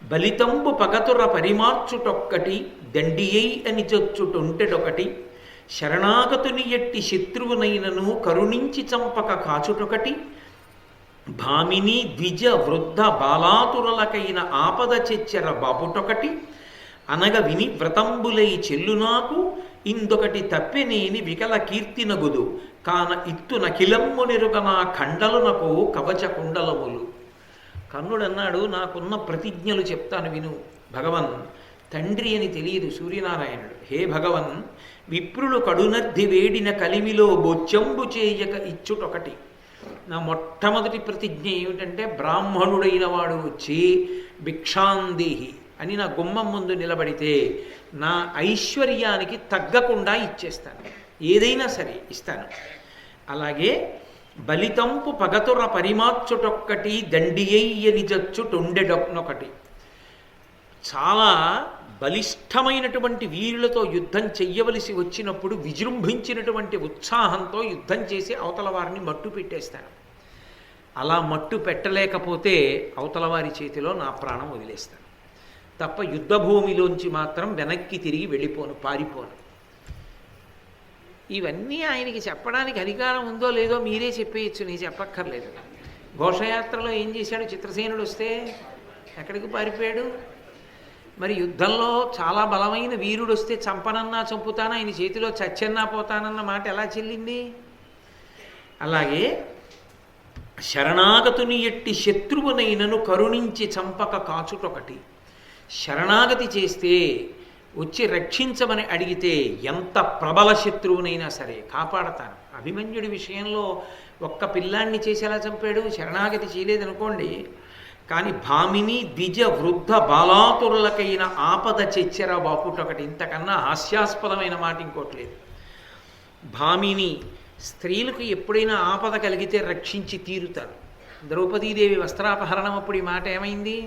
బలితంబు పగతుర పరిమార్చుటొక్కటి, దండియై అని చొచ్చుటొంటెడొకటి, శరణాగతుని ఎట్టి శత్రువునైనను కరుణించి చంపక కాచుటొకటి, భామిని ద్విజ వృద్ధ బాలాతురలకైన ఆపద చెచ్చెర బాపుటొకటి, అనగ విని వ్రతంబులై చెల్లునాకు ఇందొకటి తప్పెనేని వికల కీర్తినగుదు, కాన ఇత్తు నకిలమ్ము నెరుగనా ఖండలునకు కవచ కుండలములు. కర్ణుడన్నాడు, నాకున్న ప్రతిజ్ఞలు చెప్తాను విను. భగవన్ తండ్రి అని తెలియదు సూర్యనారాయణుడు. హే భగవన్, విప్రులు కడునర్ధి వేడిన కలిమిలో బొచ్చంబు చేయక ఇచ్చుటొకటి. నా మొట్టమొదటి ప్రతిజ్ఞ ఏమిటంటే, బ్రాహ్మణుడైన వాడు వచ్చి భిక్షాందేహి అని నా గుమ్మం ముందు నిలబడితే నా ఐశ్వర్యానికి తగ్గకుండా ఇచ్చేస్తాను, ఏదైనా సరే ఇస్తాను. అలాగే బలితంపు పగతుర పరిమార్చుటొక్కటి, దండియయ్యని జచ్చుటొండెడొకటి. చాలా బలిష్టమైనటువంటి వీరులతో యుద్ధం చెయ్యవలసి వచ్చినప్పుడు విజృంభించినటువంటి ఉత్సాహంతో యుద్ధం చేసి అవతల వారిని మట్టు పెట్టేస్తాను. అలా మట్టు పెట్టలేకపోతే అవతల వారి చేతిలో నా ప్రాణం వదిలేస్తాను తప్ప యుద్ధభూమిలోంచి మాత్రం వెనక్కి తిరిగి వెళ్ళిపోను, పారిపోను. ఇవన్నీ ఆయనకి చెప్పడానికి అధికారం ఉందో లేదో మీరే చెప్పేయచ్చు, నేను చెప్పక్కర్లేదు. ఘోషయాత్రలో ఏం చేశాడు చిత్రసేనుడు వస్తే? ఎక్కడికి పారిపోయాడు? మరి యుద్ధంలో చాలా బలమైన వీరుడు వస్తే చంపనన్నా చంపుతానా, ఆయన చేతిలో చచ్చన్నా పోతానన్న మాట ఎలా చెల్లింది? అలాగే శరణాగతుని ఎట్టి శత్రువునైనను కరుణించి చంపక కాచుటొకటి. శరణాగతి చేస్తే వచ్చి రక్షించమని అడిగితే ఎంత ప్రబల శత్రువునైనా సరే కాపాడతాను. అభిమన్యుడి విషయంలో ఒక్క పిల్లాన్ని చేసి ఎలా చంపాడు? శరణాగతి చేయలేదనుకోండి, కానీ భామిని ద్విజ వృద్ధ బాలాతురులకైన ఆపద చెచ్చెర బాపుటొకటి. ఇంతకన్నా హాస్యాస్పదమైన మాట ఇంకోటి లేదు. భామిని స్త్రీలకు ఎప్పుడైనా ఆపద కలిగితే రక్షించి తీరుతారు. ద్రౌపదీదేవి వస్త్రాపహరణం అప్పుడు ఈ మాట ఏమైంది?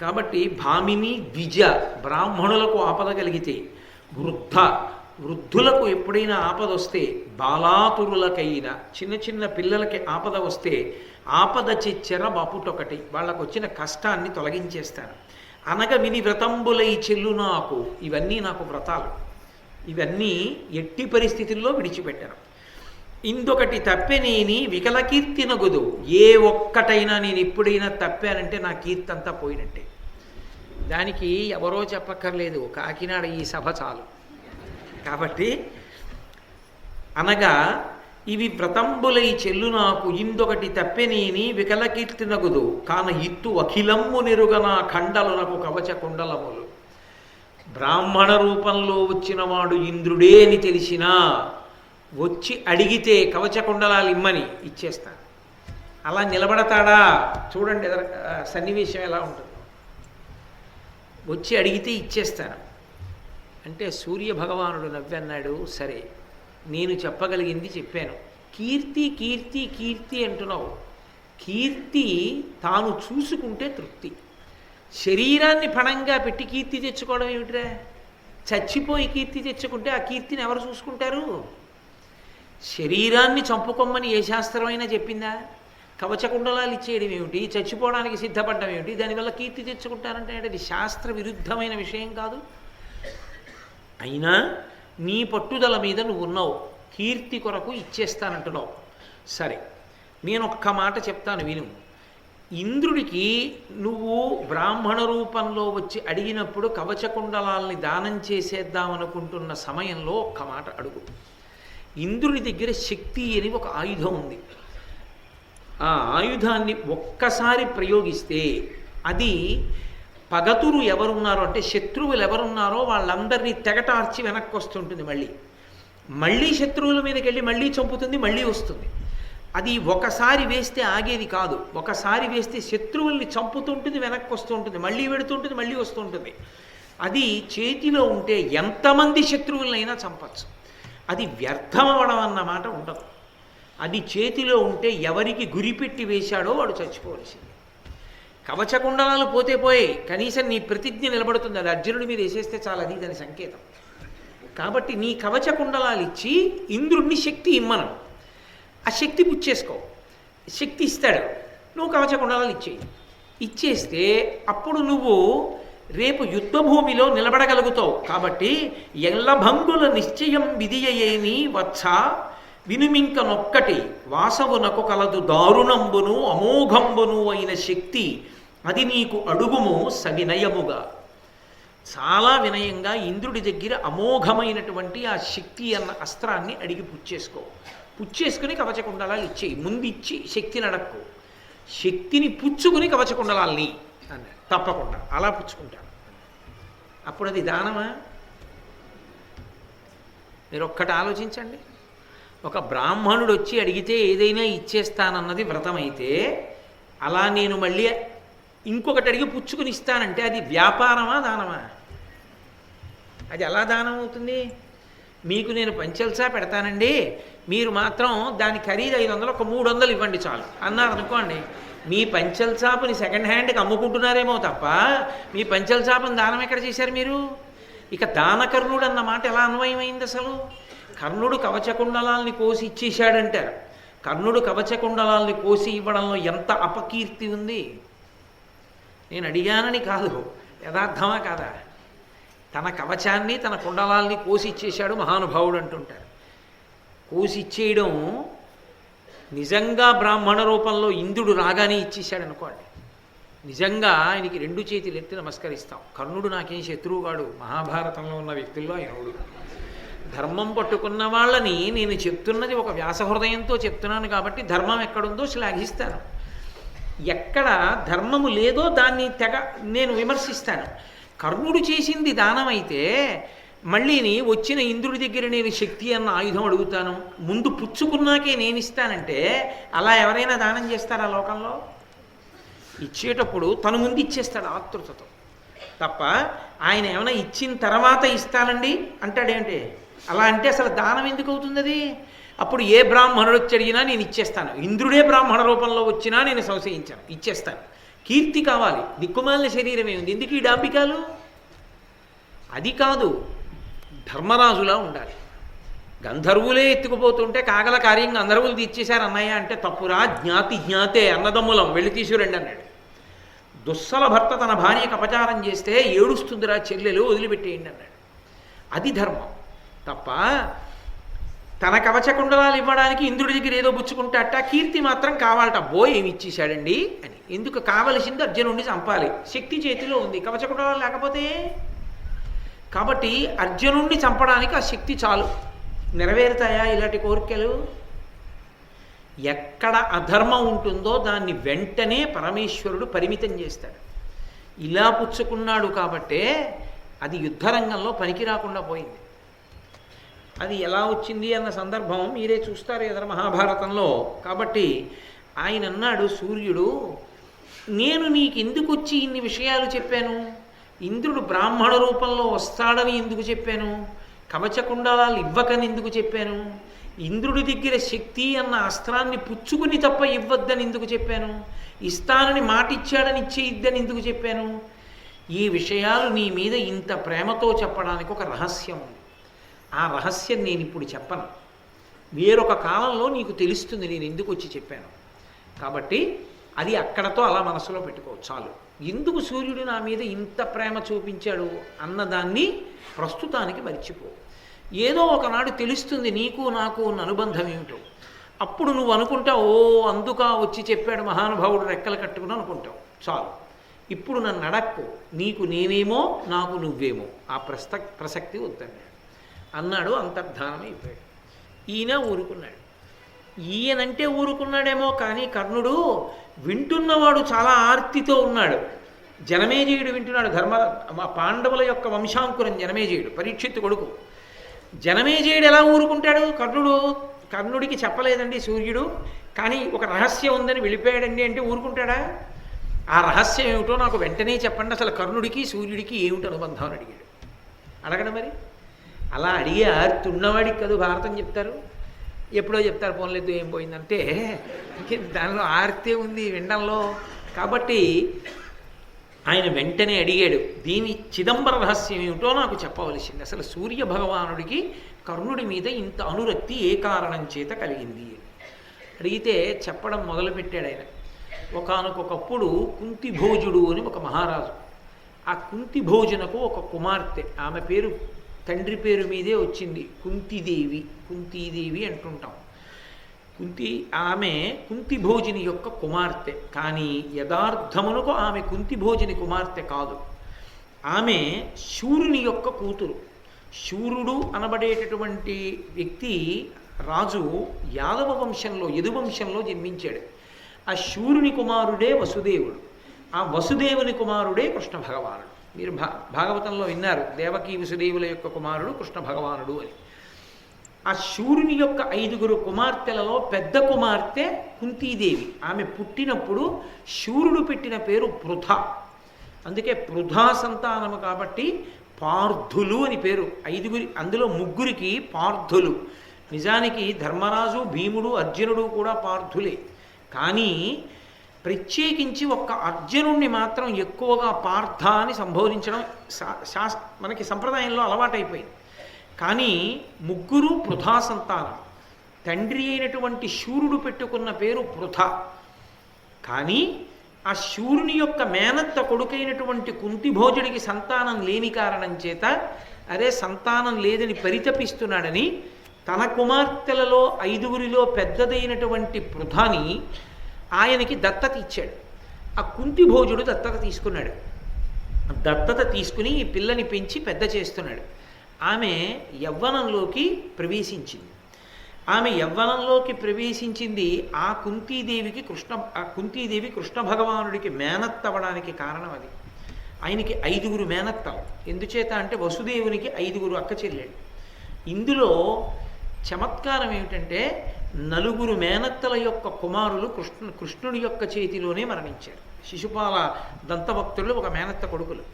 కాబట్టి భామిని ద్విజ బ్రాహ్మణులకు ఆపద కలిగితే, వృద్ధులకు ఎప్పుడైనా ఆపద వస్తే, బాలాతురులకైనా చిన్న చిన్న పిల్లలకి ఆపద వస్తే ఆపద చెచ్చెర బాపుటొకటి, వాళ్ళకు వచ్చిన కష్టాన్ని తొలగించేస్తాను. అనగ విని వ్రతంబులై చెల్లు నాకు. ఇవన్నీ నాకు వ్రతాలు, ఇవన్నీ ఎట్టి పరిస్థితుల్లో విడిచిపెట్టాను. ఇందొకటి తప్పెనేని వికల కీర్తి నగుదు. ఏ ఒక్కటైనా నేను ఎప్పుడైనా తప్పానంటే నా కీర్తి అంతా పోయినట్టే. దానికి ఎవరో చెప్పక్కర్లేదు, కాకినాడ ఈ సభ చాలు. కాబట్టి అనగా ఇవి వ్రతంబులై చెల్లు నాకు, ఇందొకటి తప్పెనేని వికల కీర్తి నగుదు. కాన ఇత్తు అఖిలమ్ము నెరుగన ఖండలునకు కవచ కుండలములు. బ్రాహ్మణ రూపంలో వచ్చినవాడు ఇంద్రుడే అని తెలిసినా వచ్చి అడిగితే కవచ కుండలాలు ఇమ్మని ఇచ్చేస్తాను. అలా నిలబడతాడా? చూడండి సన్నివేశం ఎలా ఉంటుంది. వచ్చి అడిగితే ఇచ్చేస్తాను అంటే సూర్య భగవానుడు నవ్వన్నాడు, సరే నేను చెప్పగలిగింది చెప్పాను. కీర్తి కీర్తి కీర్తి అంటున్నావు. కీర్తి తాను చూసుకుంటే తృప్తి. శరీరాన్ని పణంగా పెట్టి కీర్తి తెచ్చుకోవడం ఏమిట్రా? చచ్చిపోయి కీర్తి తెచ్చుకుంటే ఆ కీర్తిని ఎవరు చూసుకుంటారు? శరీరాన్ని చంపుకోమని ఏ శాస్త్రమైనా చెప్పిందా? కవచకుండలాలు ఇచ్చేయడం ఏమిటి? చచ్చిపోవడానికి సిద్ధపడ్డం ఏమిటి? దానివల్ల కీర్తి తెచ్చుకుంటారంటే అది శాస్త్ర విరుద్ధమైన విషయం కాదు. అయినా నీ పట్టుదల మీద నువ్వు ఉన్నావు, కీర్తి కొరకు ఇచ్చేస్తానంటున్నావు. సరే, నేను ఒక్క మాట చెప్తాను విను. ఇంద్రుడికి నువ్వు బ్రాహ్మణ రూపంలో వచ్చి అడిగినప్పుడు కవచకుండలాల్ని దానం చేసేద్దామనుకుంటున్న సమయంలో ఒక్క మాట అడుగు. ఇంద్రుడి దగ్గర శక్తి అని ఒక ఆయుధం ఉంది. ఆ ఆయుధాన్ని ఒక్కసారి ప్రయోగిస్తే అది పగతురు ఎవరున్నారో అంటే శత్రువులు ఎవరున్నారో వాళ్ళందరినీ తెగటార్చి వెనక్కి వస్తుంటుంది. మళ్ళీ శత్రువుల మీదకి వెళ్ళి మళ్ళీ చంపుతుంది, మళ్ళీ వస్తుంది. అది ఒకసారి వేస్తే ఆగేది కాదు. ఒకసారి వేస్తే శత్రువుల్ని చంపుతుంటుంది, వెనక్కి వస్తుంటుంది, మళ్ళీ వెడుతుంటుంది, మళ్ళీ వస్తుంటుంది. అది చేతిలో ఉంటే ఎంతమంది శత్రువులనైనా చంపచ్చు. అది వ్యర్థమవడం అన్నమాట ఉండదు. అది చేతిలో ఉంటే ఎవరికి గురిపెట్టి వేశాడో వాడు చచ్చిపోవలసింది. కవచకుండలాలు పోతే పోయి కనీసం నీ ప్రతిజ్ఞ నిలబడుతుంది. అది అర్జునుడి మీద వేసేస్తే చాలా, అది దాని సంకేతం. కాబట్టి నీ కవచకుండలాలు ఇచ్చి ఇంద్రుడిని శక్తి ఇమ్మను. ఆ శక్తి పుచ్చేసుకో, శక్తి ఇస్తాడు, నువ్వు కవచకుండలాలు ఇచ్చేస్తే అప్పుడు నువ్వు రేపు యుద్ధభూమిలో నిలబడగలుగుతావు. కాబట్టి ఎల్లభంగుల నిశ్చయం విధియేని వచ్చ వినుమింక నొక్కటి వాసవునకు కలదు దారుణంబును అమోఘంబును అయిన శక్తి అది నీకు అడుగుము సవినయముగా. చాలా వినయంగా ఇంద్రుడి దగ్గర అమోఘమైనటువంటి ఆ శక్తి అన్న అస్త్రాన్ని అడిగి పుచ్చేసుకుని కవచకుండలాలు ఇచ్చేయి. ముందు ఇచ్చి శక్తిని అడక్కు, శక్తిని పుచ్చుకుని కవచకుండలాల్ని అన్నాడు. తప్పకుండా అలా పుచ్చుకుంటాను. అప్పుడు అది దానమా? మీరు ఒక్కటి ఆలోచించండి. ఒక బ్రాహ్మణుడు వచ్చి అడిగితే ఏదైనా ఇచ్చేస్తానన్నది వ్రతమైతే, అలా నేను మళ్ళీ ఇంకొకటి అడిగి పుచ్చుకుని ఇస్తానంటే అది వ్యాపారమా, దానమా? అది ఎలా దానం అవుతుంది? మీకు నేను పంచల్సా పెడతానండి, మీరు మాత్రం దాని ఖరీదు 500, ఒక 300 ఇవ్వండి చాలు అన్నారు అనుకోండి. మీ పంచల్ చాపుని సెకండ్ హ్యాండ్కి అమ్ముకుంటున్నారేమో తప్ప మీ పంచల్ చాపుని దానం ఎక్కడ చేశారు మీరు? ఇక దానకర్ణుడు అన్న మాట ఎలా అన్వయమైంది అసలు? కర్ణుడు కవచకుండలాల్ని కోసి ఇచ్చేశాడంటారు. కర్ణుడు కవచకుండలాల్ని కోసి ఇవ్వడంలో ఎంత అపకీర్తి ఉంది? నేను అడిగానని కాదు, యథార్థమా కాదా? తన కవచాన్ని తన కుండలాల్ని కోసి ఇచ్చేశాడు మహానుభావుడు అంటుంటారు. పోసి ఇచ్చేయడం నిజంగా బ్రాహ్మణ రూపంలో ఇంద్రుడు రాగానే ఇచ్చేశాడు అనుకోండి, నిజంగా ఆయనకి రెండు చేతులు ఎత్తి నమస్కరిస్తాం. కర్ణుడు నాకేం శత్రువుగాడు, మహాభారతంలో ఉన్న వ్యక్తుల్లో ఆయనవుడు. ధర్మం పట్టుకున్న వాళ్ళని నేను చెప్తున్నది ఒక వ్యాసహృదయంతో చెప్తున్నాను కాబట్టి ధర్మం ఎక్కడుందో శ్లాఘిస్తాను. ఎక్కడ ధర్మము లేదో దాన్ని నేను విమర్శిస్తాను. కర్ణుడు చేసింది దానం అయితే మళ్ళీని వచ్చిన ఇంద్రుడి దగ్గర నేను శక్తి అన్న ఆయుధం అడుగుతాను, ముందు పుచ్చుకున్నాకే నేను ఇస్తానంటే అలా ఎవరైనా దానం చేస్తారా లోకంలో? ఇచ్చేటప్పుడు తను ముందు ఇచ్చేస్తాడు ఆతృతతో తప్ప ఆయన ఏమైనా ఇచ్చిన తర్వాత ఇస్తానండి అంటాడేంటి? అలా అంటే అసలు దానం ఎందుకు అవుతుంది అది? అప్పుడు ఏ బ్రాహ్మణుడు వచ్చి అడిగినా నేను ఇచ్చేస్తాను, ఇంద్రుడే బ్రాహ్మణ రూపంలో వచ్చినా నేను సంశయించాను, ఇచ్చేస్తాను. కీర్తి కావాలి, దిక్కుమాలిన శరీరమే ఉంది, ఎందుకు ఈ డాంబికాలు? అది కాదు, ధర్మరాజులా ఉండాలి. గంధర్వులే ఎత్తుకుపోతుంటే కాగల కార్యంగా గంధర్వులు తీర్చేశారు అన్నయ్య అంటే తప్పురా, జ్ఞాతే అన్నదమ్ములం వెళ్ళి తీసుకురండి అన్నాడు. దుస్సల భర్త తన భార్యకు అపచారం చేస్తే ఏడుస్తుందిరా చెల్లెలు, వదిలిపెట్టేయండి అన్నాడు. అది ధర్మం తప్ప తన కవచకుండలాలు ఇవ్వడానికి ఇంద్రుడి దగ్గర ఏదో పుచ్చుకుంటాట, కీర్తి మాత్రం కావాలట. ఏమి ఇచ్చేశాడండి అని. ఎందుకు? కావలసింది అర్జునుడిని చంపాలి, శక్తి చేతిలో ఉంది, కవచకుండలాలు లేకపోతే. కాబట్టి అర్జునుడిని చంపడానికి ఆ శక్తి చాలు. నెరవేరుతాయా ఇలాంటి కోరికలు? ఎక్కడ అధర్మం ఉంటుందో దాన్ని వెంటనే పరమేశ్వరుడు పరిమితం చేస్తాడు. ఇలా పుచ్చుకున్నాడు కాబట్టే అది యుద్ధరంగంలో పనికి రాకుండా పోయింది. అది ఎలా వచ్చింది అన్న సందర్భం మీరే చూస్తారు ఎదురు మహాభారతంలో. కాబట్టి ఆయన అన్నాడు సూర్యుడు, నేను నీకు ఎందుకు వచ్చి ఇన్ని విషయాలు చెప్పాను? ఇంద్రుడు బ్రాహ్మణ రూపంలో వస్తాడని ఎందుకు చెప్పాను? కవచకుండలాలు ఇవ్వకని ఎందుకు చెప్పాను? ఇంద్రుడి దగ్గర శక్తి అన్న అస్త్రాన్ని పుచ్చుకుని తప్ప ఇవ్వద్దని ఎందుకు చెప్పాను? ఇస్తానని మాట ఇచ్చాడని ఇచ్చేయిద్దని ఎందుకు చెప్పాను? ఈ విషయాలు నీ మీద ఇంత ప్రేమతో చెప్పడానికి ఒక రహస్యం ఉంది. ఆ రహస్యం నేను ఇప్పుడు చెప్పను, వేరొక కాలంలో నీకు తెలుస్తుంది నేను ఎందుకు వచ్చి చెప్పాను. కాబట్టి అది అక్కడతో అలా మనసులో పెట్టుకోవచ్చు చాలు. ఎందుకు సూర్యుడు నా మీద ఇంత ప్రేమ చూపించాడు అన్నదాన్ని ప్రస్తుతానికి మర్చిపో. ఏదో ఒకనాడు తెలుస్తుంది నీకు నాకు ఉన్న అనుబంధం ఏమిటో. అప్పుడు నువ్వు అనుకుంటావు, అందుక వచ్చి చెప్పాడు మహానుభావుడు రెక్కలు కట్టుకుని అనుకుంటావు. చాలు, ఇప్పుడు నన్ను అడక్కు, నీకు నేనేమో నాకు నువ్వేమో, ఆ ప్రసక్తి వద్దన్నాడు అన్నాడు. అంతర్ధానమైపోయాడు. ఈయన ఊరుకున్నాడు. ఈయనంటే ఊరుకున్నాడేమో కానీ కర్ణుడు వింటున్నవాడు చాలా ఆర్తితో ఉన్నాడు. జనమేజయుడు వింటున్నాడు. పాండవుల యొక్క వంశాంకురం జనమేజయుడు, పరీక్షిత్తు కొడుకు. జనమేజయుడు ఎలా ఊరుకుంటాడు? కర్ణుడికి చెప్పలేదండి సూర్యుడు, కానీ ఒక రహస్యం ఉందని వెళ్ళిపోయాడండి అంటే ఊరుకుంటాడా? ఆ రహస్యం ఏమిటో నాకు వెంటనే చెప్పండి, అసలు కర్ణుడికి సూర్యుడికి ఏమిటి అనుబంధం అని అడిగాడు. అడగడం మరి అలా అడిగే ఆర్తి ఉన్నవాడికి కదా భారతం చెప్తారు. ఎప్పుడో చెప్తారు, పోన్లేదు ఏం పోయిందంటే దానిలో ఆర్తే ఉంది వినడంలో. కాబట్టి ఆయన వెంటనే అడిగాడు, దీని చిదంబర రహస్యం ఏమిటో నాకు చెప్పవలసింది. అసలు సూర్య భగవానుడికి కర్ణుడి మీద ఇంత అనురక్తి ఏ కారణం చేత కలిగింది అడిగితే చెప్పడం మొదలుపెట్టాడు ఆయన. ఒకానొకప్పుడు కుంతిభోజుడు అని ఒక మహారాజు. ఆ కుంతిభోజునకు ఒక కుమార్తె, ఆమె పేరు తండ్రి పేరు మీదే వచ్చింది, కుంతీదేవి అంటుంటాం. ఆమె కుంతిభోజుని యొక్క కుమార్తె. కానీ యథార్థమునకు ఆమె కుంతిభోజుని కుమార్తె కాదు. ఆమె శూరుని యొక్క కూతురు. శూరుడు అనబడేటటువంటి వ్యక్తి రాజు యాదవ వంశంలో, యదువంశంలో జన్మించాడు. ఆ శూరుని కుమారుడే వసుదేవుడు. ఆ వసుదేవుని కుమారుడే కృష్ణ భగవానుడు. మీరు భాగవతంలో విన్నారు, దేవకీ వసుదేవుల యొక్క కుమారుడు కృష్ణ భగవానుడు అని. ఆ శూరుని యొక్క 5 కుమార్తెలలో పెద్ద కుమార్తె కుంతీదేవి. ఆమె పుట్టినప్పుడు శూరుడు పెట్టిన పేరు పృథ. అందుకే పృథా సంతానము కాబట్టి పార్థులు అని పేరు. 5 అందులో 3 పార్థులు. నిజానికి ధర్మరాజు, భీముడు, అర్జునుడు కూడా పార్థులే. కానీ ప్రత్యేకించి ఒక్క అర్జునుణ్ణి మాత్రం ఎక్కువగా పార్థ అని సంబోధించడం మనకి సంప్రదాయంలో అలవాటైపోయింది. కానీ 3 పృథా సంతానం. తండ్రి అయినటువంటి శూరుడు పెట్టుకున్న పేరు పృథ. కానీ ఆ శూరుని యొక్క మేనత్త కొడుకైనటువంటి కుంతిభోజుడికి సంతానం లేని కారణం చేత, అరే సంతానం లేదని పరితపిస్తున్నాడని తన కుమార్తెలలో 5గురిలో పెద్దదైనటువంటి పృథాని ఆయనకి దత్తత ఇచ్చాడు. ఆ కుంతి భోజుడు దత్తత తీసుకున్నాడు. దత్తత తీసుకుని ఈ పిల్లని పెంచి పెద్ద చేస్తున్నాడు. ఆమె యవ్వనంలోకి ప్రవేశించింది. ఆమె యవ్వనంలోకి ప్రవేశించింది. ఆ కుంతీదేవి కృష్ణ భగవానుడికి మేనత్తవడానికి కారణం అది. ఆయనకి 5గురు మేనత్తలు. ఎందుచేత అంటే వసుదేవునికి 5గురు అక్క చెల్లెళ్ళు. ఇందులో చమత్కారం ఏమిటంటే 4 మేనత్తల యొక్క కుమారులు కృష్ణుడి యొక్క చేతిలోనే మరణించారు. శిశుపాల దంతభక్తులు ఒక మేనత్త కొడుకులు.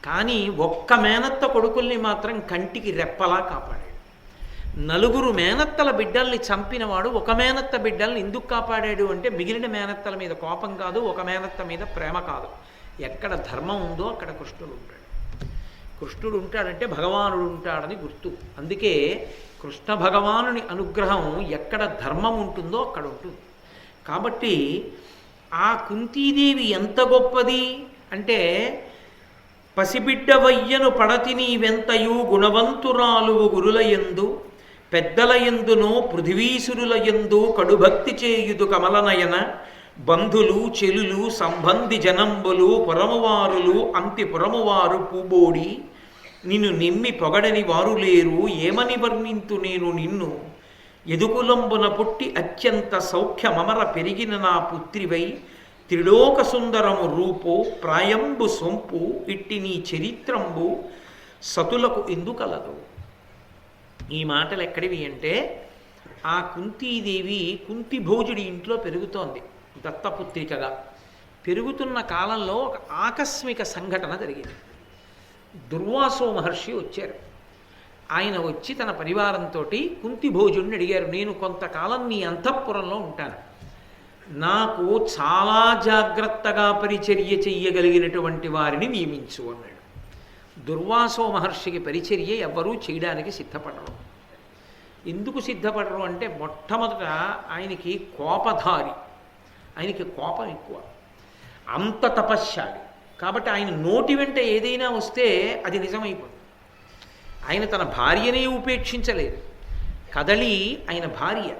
కానీ ఒక్క మేనత్త కొడుకుల్ని మాత్రం కంటికి రెప్పలా కాపాడాడు. 4 మేనత్తల బిడ్డల్ని చంపినవాడు ఒక మేనత్త బిడ్డల్ని ఎందుకు కాపాడాడు అంటే మిగిలిన మేనత్తల మీద కోపం కాదు, ఒక మేనత్త మీద ప్రేమ కాదు. ఎక్కడ ధర్మం ఉందో అక్కడ కృష్ణుడు ఉంటాడు. కృష్ణుడు ఉంటాడంటే భగవానుడు ఉంటాడని గుర్తు. అందుకే కృష్ణ భగవానుని అనుగ్రహం ఎక్కడ ధర్మం ఉంటుందో అక్కడ ఉంటుంది. కాబట్టి ఆ కుంతీదేవి ఎంత గొప్పది అంటే, పసిబిడ్డ వయ్యను పడతిని వెంతయు గుణవంతురాలువు గురులయందు పెద్దలయందునో పృథివీసురులయందు కడుభక్తి చేయుదు కమలనయన బంధులు చెలులు సంబంధి జనంబులు పురమువారులు అంతి పురమువారు పూబోడి నిన్ను నిమ్మి పొగడని వారు లేరు ఏమని వర్ణింతు నేను నిన్ను ఎదుకులంబున పుట్టి అత్యంత సౌఖ్యమమర పెరిగిన నా పుత్రివై త్రిలోక సుందరము రూపు ప్రాయంబు సొంపు ఇట్టి నీ చరిత్రంబు సతులకు ఎందుకలదు. ఈ మాటలు ఎక్కడివి అంటే, ఆ కుంతీదేవి కుంతి భోజుడి ఇంట్లో పెరుగుతోంది దత్తపుత్రికగా. పెరుగుతున్న కాలంలో ఒక ఆకస్మిక సంఘటన జరిగింది. దుర్వాసో మహర్షి వచ్చారు. ఆయన వచ్చి తన పరివారంతో కుంతి భోజుడిని అడిగారు, నేను కొంతకాలం నీ అంతఃపురంలో ఉంటాను, నాకు చాలా జాగ్రత్తగా పరిచర్య చెయ్యగలిగినటువంటి వారిని నియమించు అన్నాడు. దుర్వాసో మహర్షికి పరిచర్య ఎవ్వరూ చేయడానికి సిద్ధపడరు. ఎందుకు సిద్ధపడరు అంటే, మొట్టమొదట ఆయనకి కోపధారి, ఆయనకి కోపం ఎక్కువ, అంత తపశ్శాలి. కాబట్టి ఆయన నోటి వెంట ఏదైనా వస్తే అది నిజమైపోతుంది. ఆయన తన భార్యనే ఉపేక్షించలేదు. కదలి ఆయన భార్య.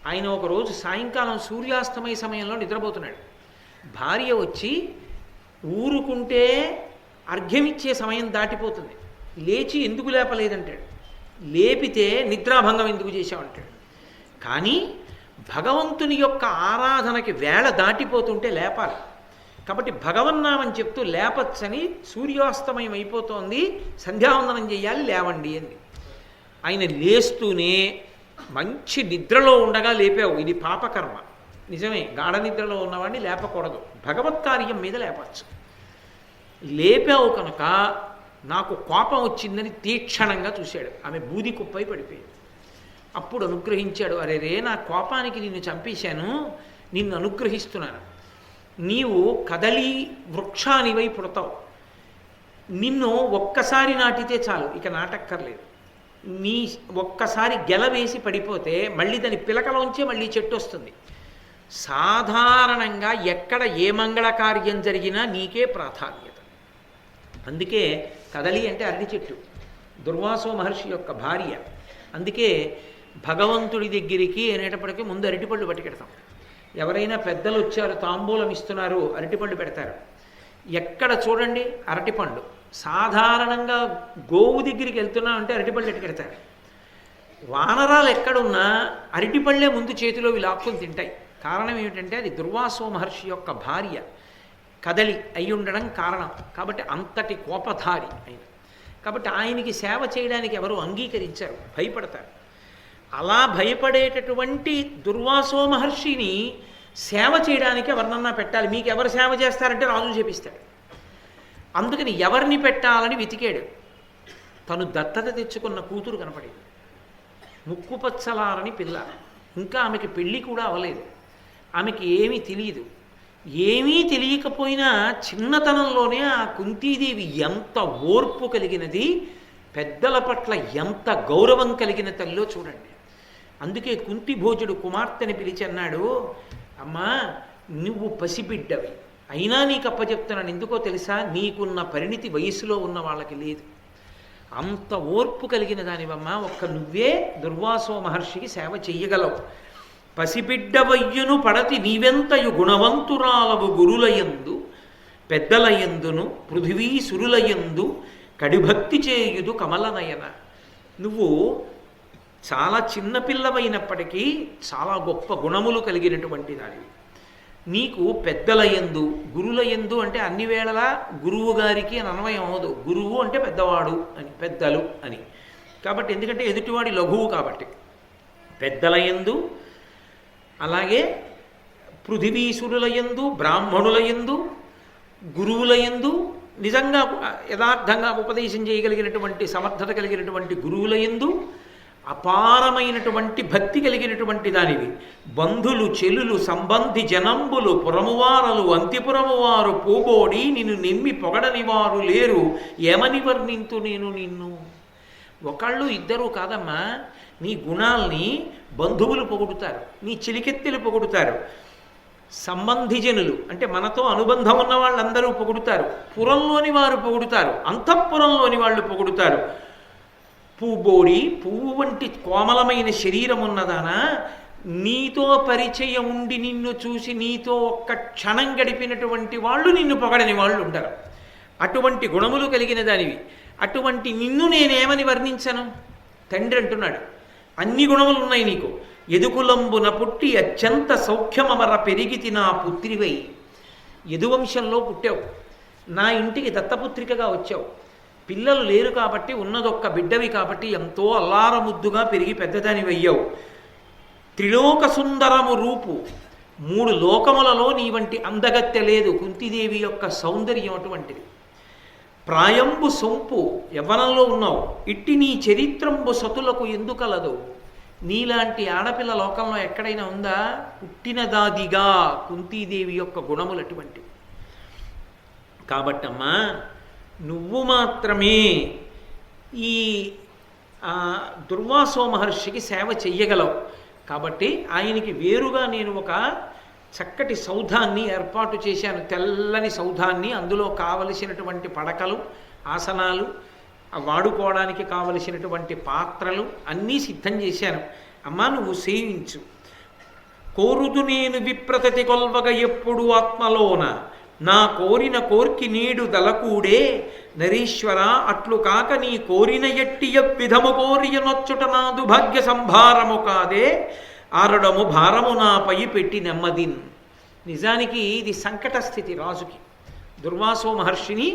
ఆయన ఒకరోజు సాయంకాలం సూర్యాస్తమయ సమయంలో నిద్రపోతున్నాడు. భార్య వచ్చి ఊరుకుంటే అర్ఘ్యమిచ్చే సమయం దాటిపోతుంది, లేచి ఎందుకు లేపలేదంటాడు. లేపితే నిద్రాభంగం ఎందుకు చేశామంటాడు. కానీ భగవంతుని యొక్క ఆరాధనకి వేళ దాటిపోతుంటే లేపాలి. కాబట్టి భగవన్నామని చెప్తూ లేపచ్చని, సూర్యాస్తమయం అయిపోతోంది, సంధ్యావందనం చేయాలి, లేవండి అంది. ఆయన లేస్తూనే, మంచి నిద్రలో ఉండగా లేపావు, ఇది పాపకర్మ, నిజమే, గాఢ నిద్రలో ఉన్నవాడిని లేపకూడదు, భగవత్ కార్యం మీద లేపచ్చు. లేపావు కనుక నాకు కోపం వచ్చిందని తీక్షణంగా చూశాడు. ఆమె బూది కుప్పై పడిపోయింది. అప్పుడు అనుగ్రహించాడు, అరే రే, నా కోపానికి నిన్ను చంపేశాను, నిన్ను అనుగ్రహిస్తున్నాను, నీవు కదలి వృక్షానివై పుడతావు, నిన్ను ఒక్కసారి నాటితే చాలు, ఇక నాటక్కర్లేదు. నీ ఒక్కసారి గెలవేసి పడిపోతే మళ్ళీ దాని పిలకలోంచే మళ్ళీ చెట్టు వస్తుంది. సాధారణంగా ఎక్కడ ఏ మంగళ కార్యం జరిగినా నీకే ప్రాధాన్యత. అందుకే కదలి అంటే అరటి చెట్టు, దుర్వాసో మహర్షి యొక్క భార్య. అందుకే భగవంతుడి దగ్గరికి అనేటప్పటికీ ముందు అరటిపళ్ళు పట్టుకెడతాం. ఎవరైనా పెద్దలు వచ్చారు, తాంబూలం ఇస్తున్నారు, అరటిపళ్ళు పెడతారు. ఎక్కడ చూడండి అరటిపండు. సాధారణంగా గోవు దగ్గరికి వెళ్తున్నా అంటే అరటిపళ్ళు ఎట్టుకెడతారు. వానరాలు ఎక్కడున్నా అరటిపళ్ళే ముందు చేతిలో లాక్కుని తింటాయి. కారణం ఏమిటంటే అది దుర్వాసో మహర్షి యొక్క భార్య కదలి అయి ఉండడం కారణం. కాబట్టి అంతటి కోపధారి ఆయన. కాబట్టి ఆయనకి సేవ చేయడానికి ఎవరు అంగీకరించారు, భయపడతారు. అలా భయపడేటటువంటి దుర్వాసో మహర్షిని సేవ చేయడానికి ఎవరినన్నా పెట్టాలి. మీకు ఎవరు సేవ చేస్తారంటే రాజు చేపిస్తాడు. అందుకని ఎవరిని పెట్టాలని వెతికాడు. తను దత్తత తెచ్చుకున్న కూతురు కనపడేది, ముక్కుపచ్చలారని పిల్ల. ఇంకా ఆమెకి పెళ్ళి కూడా అవ్వలేదు. ఆమెకి ఏమీ తెలియదు. ఏమీ తెలియకపోయినా చిన్నతనంలోనే ఆ కుంతీదేవి ఎంత ఓర్పు కలిగినది, పెద్దల పట్ల ఎంత గౌరవం కలిగిన తల్లో చూడండి. అందుకే కుంతి భోజుడు కుమార్తెని పిలిచి అన్నాడు, అమ్మా నువ్వు పసిబిడ్డవి, అయినా నీకు అప్పచెప్తున్నాను. ఎందుకో తెలుసా, నీకున్న పరిణితి వయసులో ఉన్న వాళ్ళకి లేదు. అంత ఓర్పు కలిగిన దానివమ్మ, ఒక్క నువ్వే దుర్వాసో మహర్షికి సేవ చెయ్యగలవు. పసిబిడ్డవయ్యును పడతి నీవెంతయు గుణవంతురాలవు గురులయందు పెద్దలయందును పృథివీసురులయందు కడిభక్తి చేయుదు కమలనయన. నువ్వు చాలా చిన్నపిల్లవైనప్పటికీ చాలా గొప్ప గుణములు కలిగినటువంటి దానివి. నీకు పెద్దలయందు, గురులయందు అంటే అన్ని వేళలా గురువు గారికి అని అన్వయం అవదు. గురువు అంటే పెద్దవాడు అని, పెద్దలు అని. కాబట్టి ఎందుకంటే ఎదుటివాడి లఘువు కాబట్టి పెద్దలయందు, అలాగే పృథివీసురులయందు, బ్రాహ్మణులయందు, గురువులయందు, నిజంగా యథార్థంగా ఉపదేశం చేయగలిగినటువంటి సమర్థత కలిగినటువంటి గురువులయందు అపారమైనటువంటి భక్తి కలిగినటువంటి దానివి. బంధులు చెలులు సంబంధి జనంబులు పురమువారలు అంతిపురమువారు పోబోడి నిన్ను నెమ్మి పొగడని వారు లేరు, ఏమని వర్ణింతు నేను నిన్ను. ఒకళ్ళు ఇద్దరు కాదమ్మా, నీ గుణాల్ని బంధువులు పొగుడుతారు, నీ చిలికెత్తెలు పొగుడుతారు, సంబంధిజనులు అంటే మనతో అనుబంధం ఉన్న వాళ్ళందరూ పొగుడుతారు, పురంలోని వారు పొగుడుతారు, అంతఃపురంలోని వాళ్ళు పొగుడుతారు. పూబోడి, పువ్వు వంటి కోమలమైన శరీరం ఉన్నదానా, నీతో పరిచయం ఉండి నిన్ను చూసి నీతో ఒక్క క్షణం గడిపినటువంటి వాళ్ళు నిన్ను పొగడని వాళ్ళు ఉంటారు. అటువంటి గుణములు కలిగిన దానివి. అటువంటి నిన్ను నేనేమని వర్ణించను? తండ్రి అంటున్నాడు, అన్ని గుణములు ఉన్నాయి నీకు. ఎదుకులంబున పుట్టి అత్యంత సౌఖ్యమమర పెరిగితి నా పుత్రివై. యదువంశంలో పుట్టావు, నా ఇంటికి దత్తపుత్రికగా వచ్చావు. పిల్లలు లేరు కాబట్టి, ఉన్నదొక్క బిడ్డవి కాబట్టి ఎంతో అల్లారముద్దుగా పెరిగి పెద్దదానివి అయ్యావు. త్రిలోక సుందరము రూపు, 3 లోకములలో నీ వంటి అందగత్తె లేదు. కుంతిదేవి యొక్క సౌందర్యం అటువంటిది. ప్రాయంబు సొంపు, యవ్వనంలో ఉన్నావు. ఇట్టి నీ చరిత్రంబు సతులకు ఎందుకలదు. నీలాంటి ఆడపిల్ల లోకంలో ఎక్కడైనా ఉందా? పుట్టినదాదిగా కుంతీదేవి యొక్క గుణములు అటువంటివి. కాబట్టమ్మా, నువ్వు మాత్రమే ఈ దుర్వాసో మహర్షికి సేవ చెయ్యగలవు. కాబట్టి ఆయనకి వేరుగా నేను ఒక చక్కటి సౌధాన్ని ఏర్పాటు చేశాను, తెల్లని సౌధాన్ని. అందులో కావలసినటువంటి పడకలు, ఆసనాలు, వాడుకోవడానికి కావలసినటువంటి పాత్రలు అన్నీ సిద్ధం చేశాను. అమ్మా, నువ్వు సేవించు. కోరుదు నేను విప్రతతి కొల్వగ ఎప్పుడు ఆత్మలోన, నా కోరిన కోర్కి నీడు దలకూడే నరీశ్వర. అట్లు కాక నీ కోరిన ఎట్టియ విధము కోరియ నొచ్చుట నా దుభాగ్య సంభారము కాదే, ఆరడము భారము నాపై పెట్టి నెమ్మదిన్. నిజానికి ఇది సంకట స్థితి రాజుకి. దుర్వాసో మహర్షిని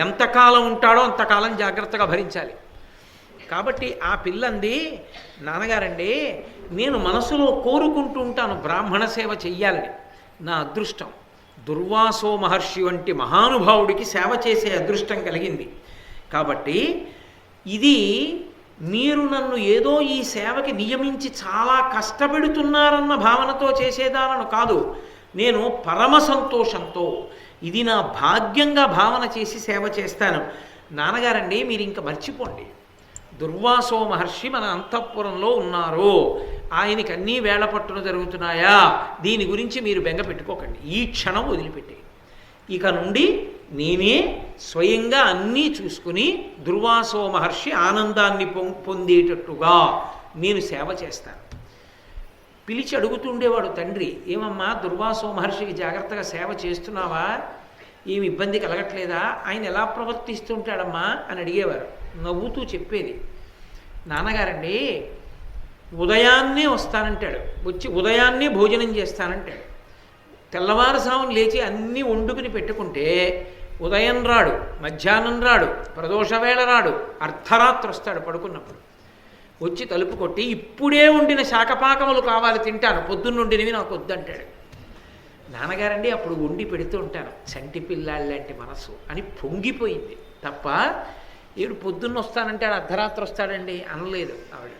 ఎంతకాలం ఉంటాడో అంతకాలం జాగ్రత్తగా భరించాలి. కాబట్టి ఆ పిల్లంది, నాన్నగారండి నేను మనసులో కోరుకుంటూ ఉంటాను బ్రాహ్మణ సేవ చెయ్యాలని. నా అదృష్టం దుర్వాసో మహర్షి వంటి మహానుభావుడికి సేవ చేసే అదృష్టం కలిగింది. కాబట్టి ఇది మీరు నన్ను ఏదో ఈ సేవకి నియమించి చాలా కష్టపెడుతున్నారన్న భావనతో చేసేదానను కాదు. నేను పరమ సంతోషంతో ఇది నా భాగ్యంగా భావన చేసి సేవ చేస్తాను. నాన్నగారండి మీరు ఇంక మర్చిపోండి, దుర్వాసో మహర్షి మన అంతఃపురంలో ఉన్నారు, ఆయనకి అన్నీ వేళ పట్టున జరుగుతున్నాయా, దీని గురించి మీరు బెంగ పెట్టుకోకండి. ఈ క్షణం వదిలిపెట్టి ఇక నుండి నేనే స్వయంగా అన్నీ చూసుకుని దుర్వాసో మహర్షి ఆనందాన్ని పొందేటట్టుగా నేను సేవ చేస్తాను. పిలిచి అడుగుతుండేవాడు తండ్రి, ఏమమ్మా దుర్వాసో మహర్షికి జాగ్రత్తగా సేవ చేస్తున్నావా, ఏమి ఇబ్బంది కలగట్లేదా, ఆయన ఎలా ప్రవర్తిస్తుంటాడమ్మా అని అడిగేవారు. నవ్వుతూ చెప్పేది, నాన్నగారండి ఉదయాన్నే వస్తానంటాడు, వచ్చి ఉదయాన్నే భోజనం చేస్తానంటాడు. తెల్లవారుసామును లేచి అన్నీ వండుకుని పెట్టుకుంటే ఉదయం రాడు, మధ్యాహ్నం రాడు, ప్రదోషవేళ రాడు, అర్ధరాత్రి వస్తాడు పడుకున్నప్పుడు. వచ్చి తలుపు కొట్టి ఇప్పుడే వండిన శాకపాకములు కావాలి తింటాను, పొద్దున్నుండినవి నాకు వద్దంటాడు. నాన్నగారండి అప్పుడు వండి పెడుతూ ఉంటాను, చంటి పిల్లాళ్ళంటి మనసు అని పొంగిపోయింది తప్ప ఏడు పొద్దున్న వస్తానంటాడు అర్ధరాత్రి వస్తాడండి అనలేదు ఆవిడ.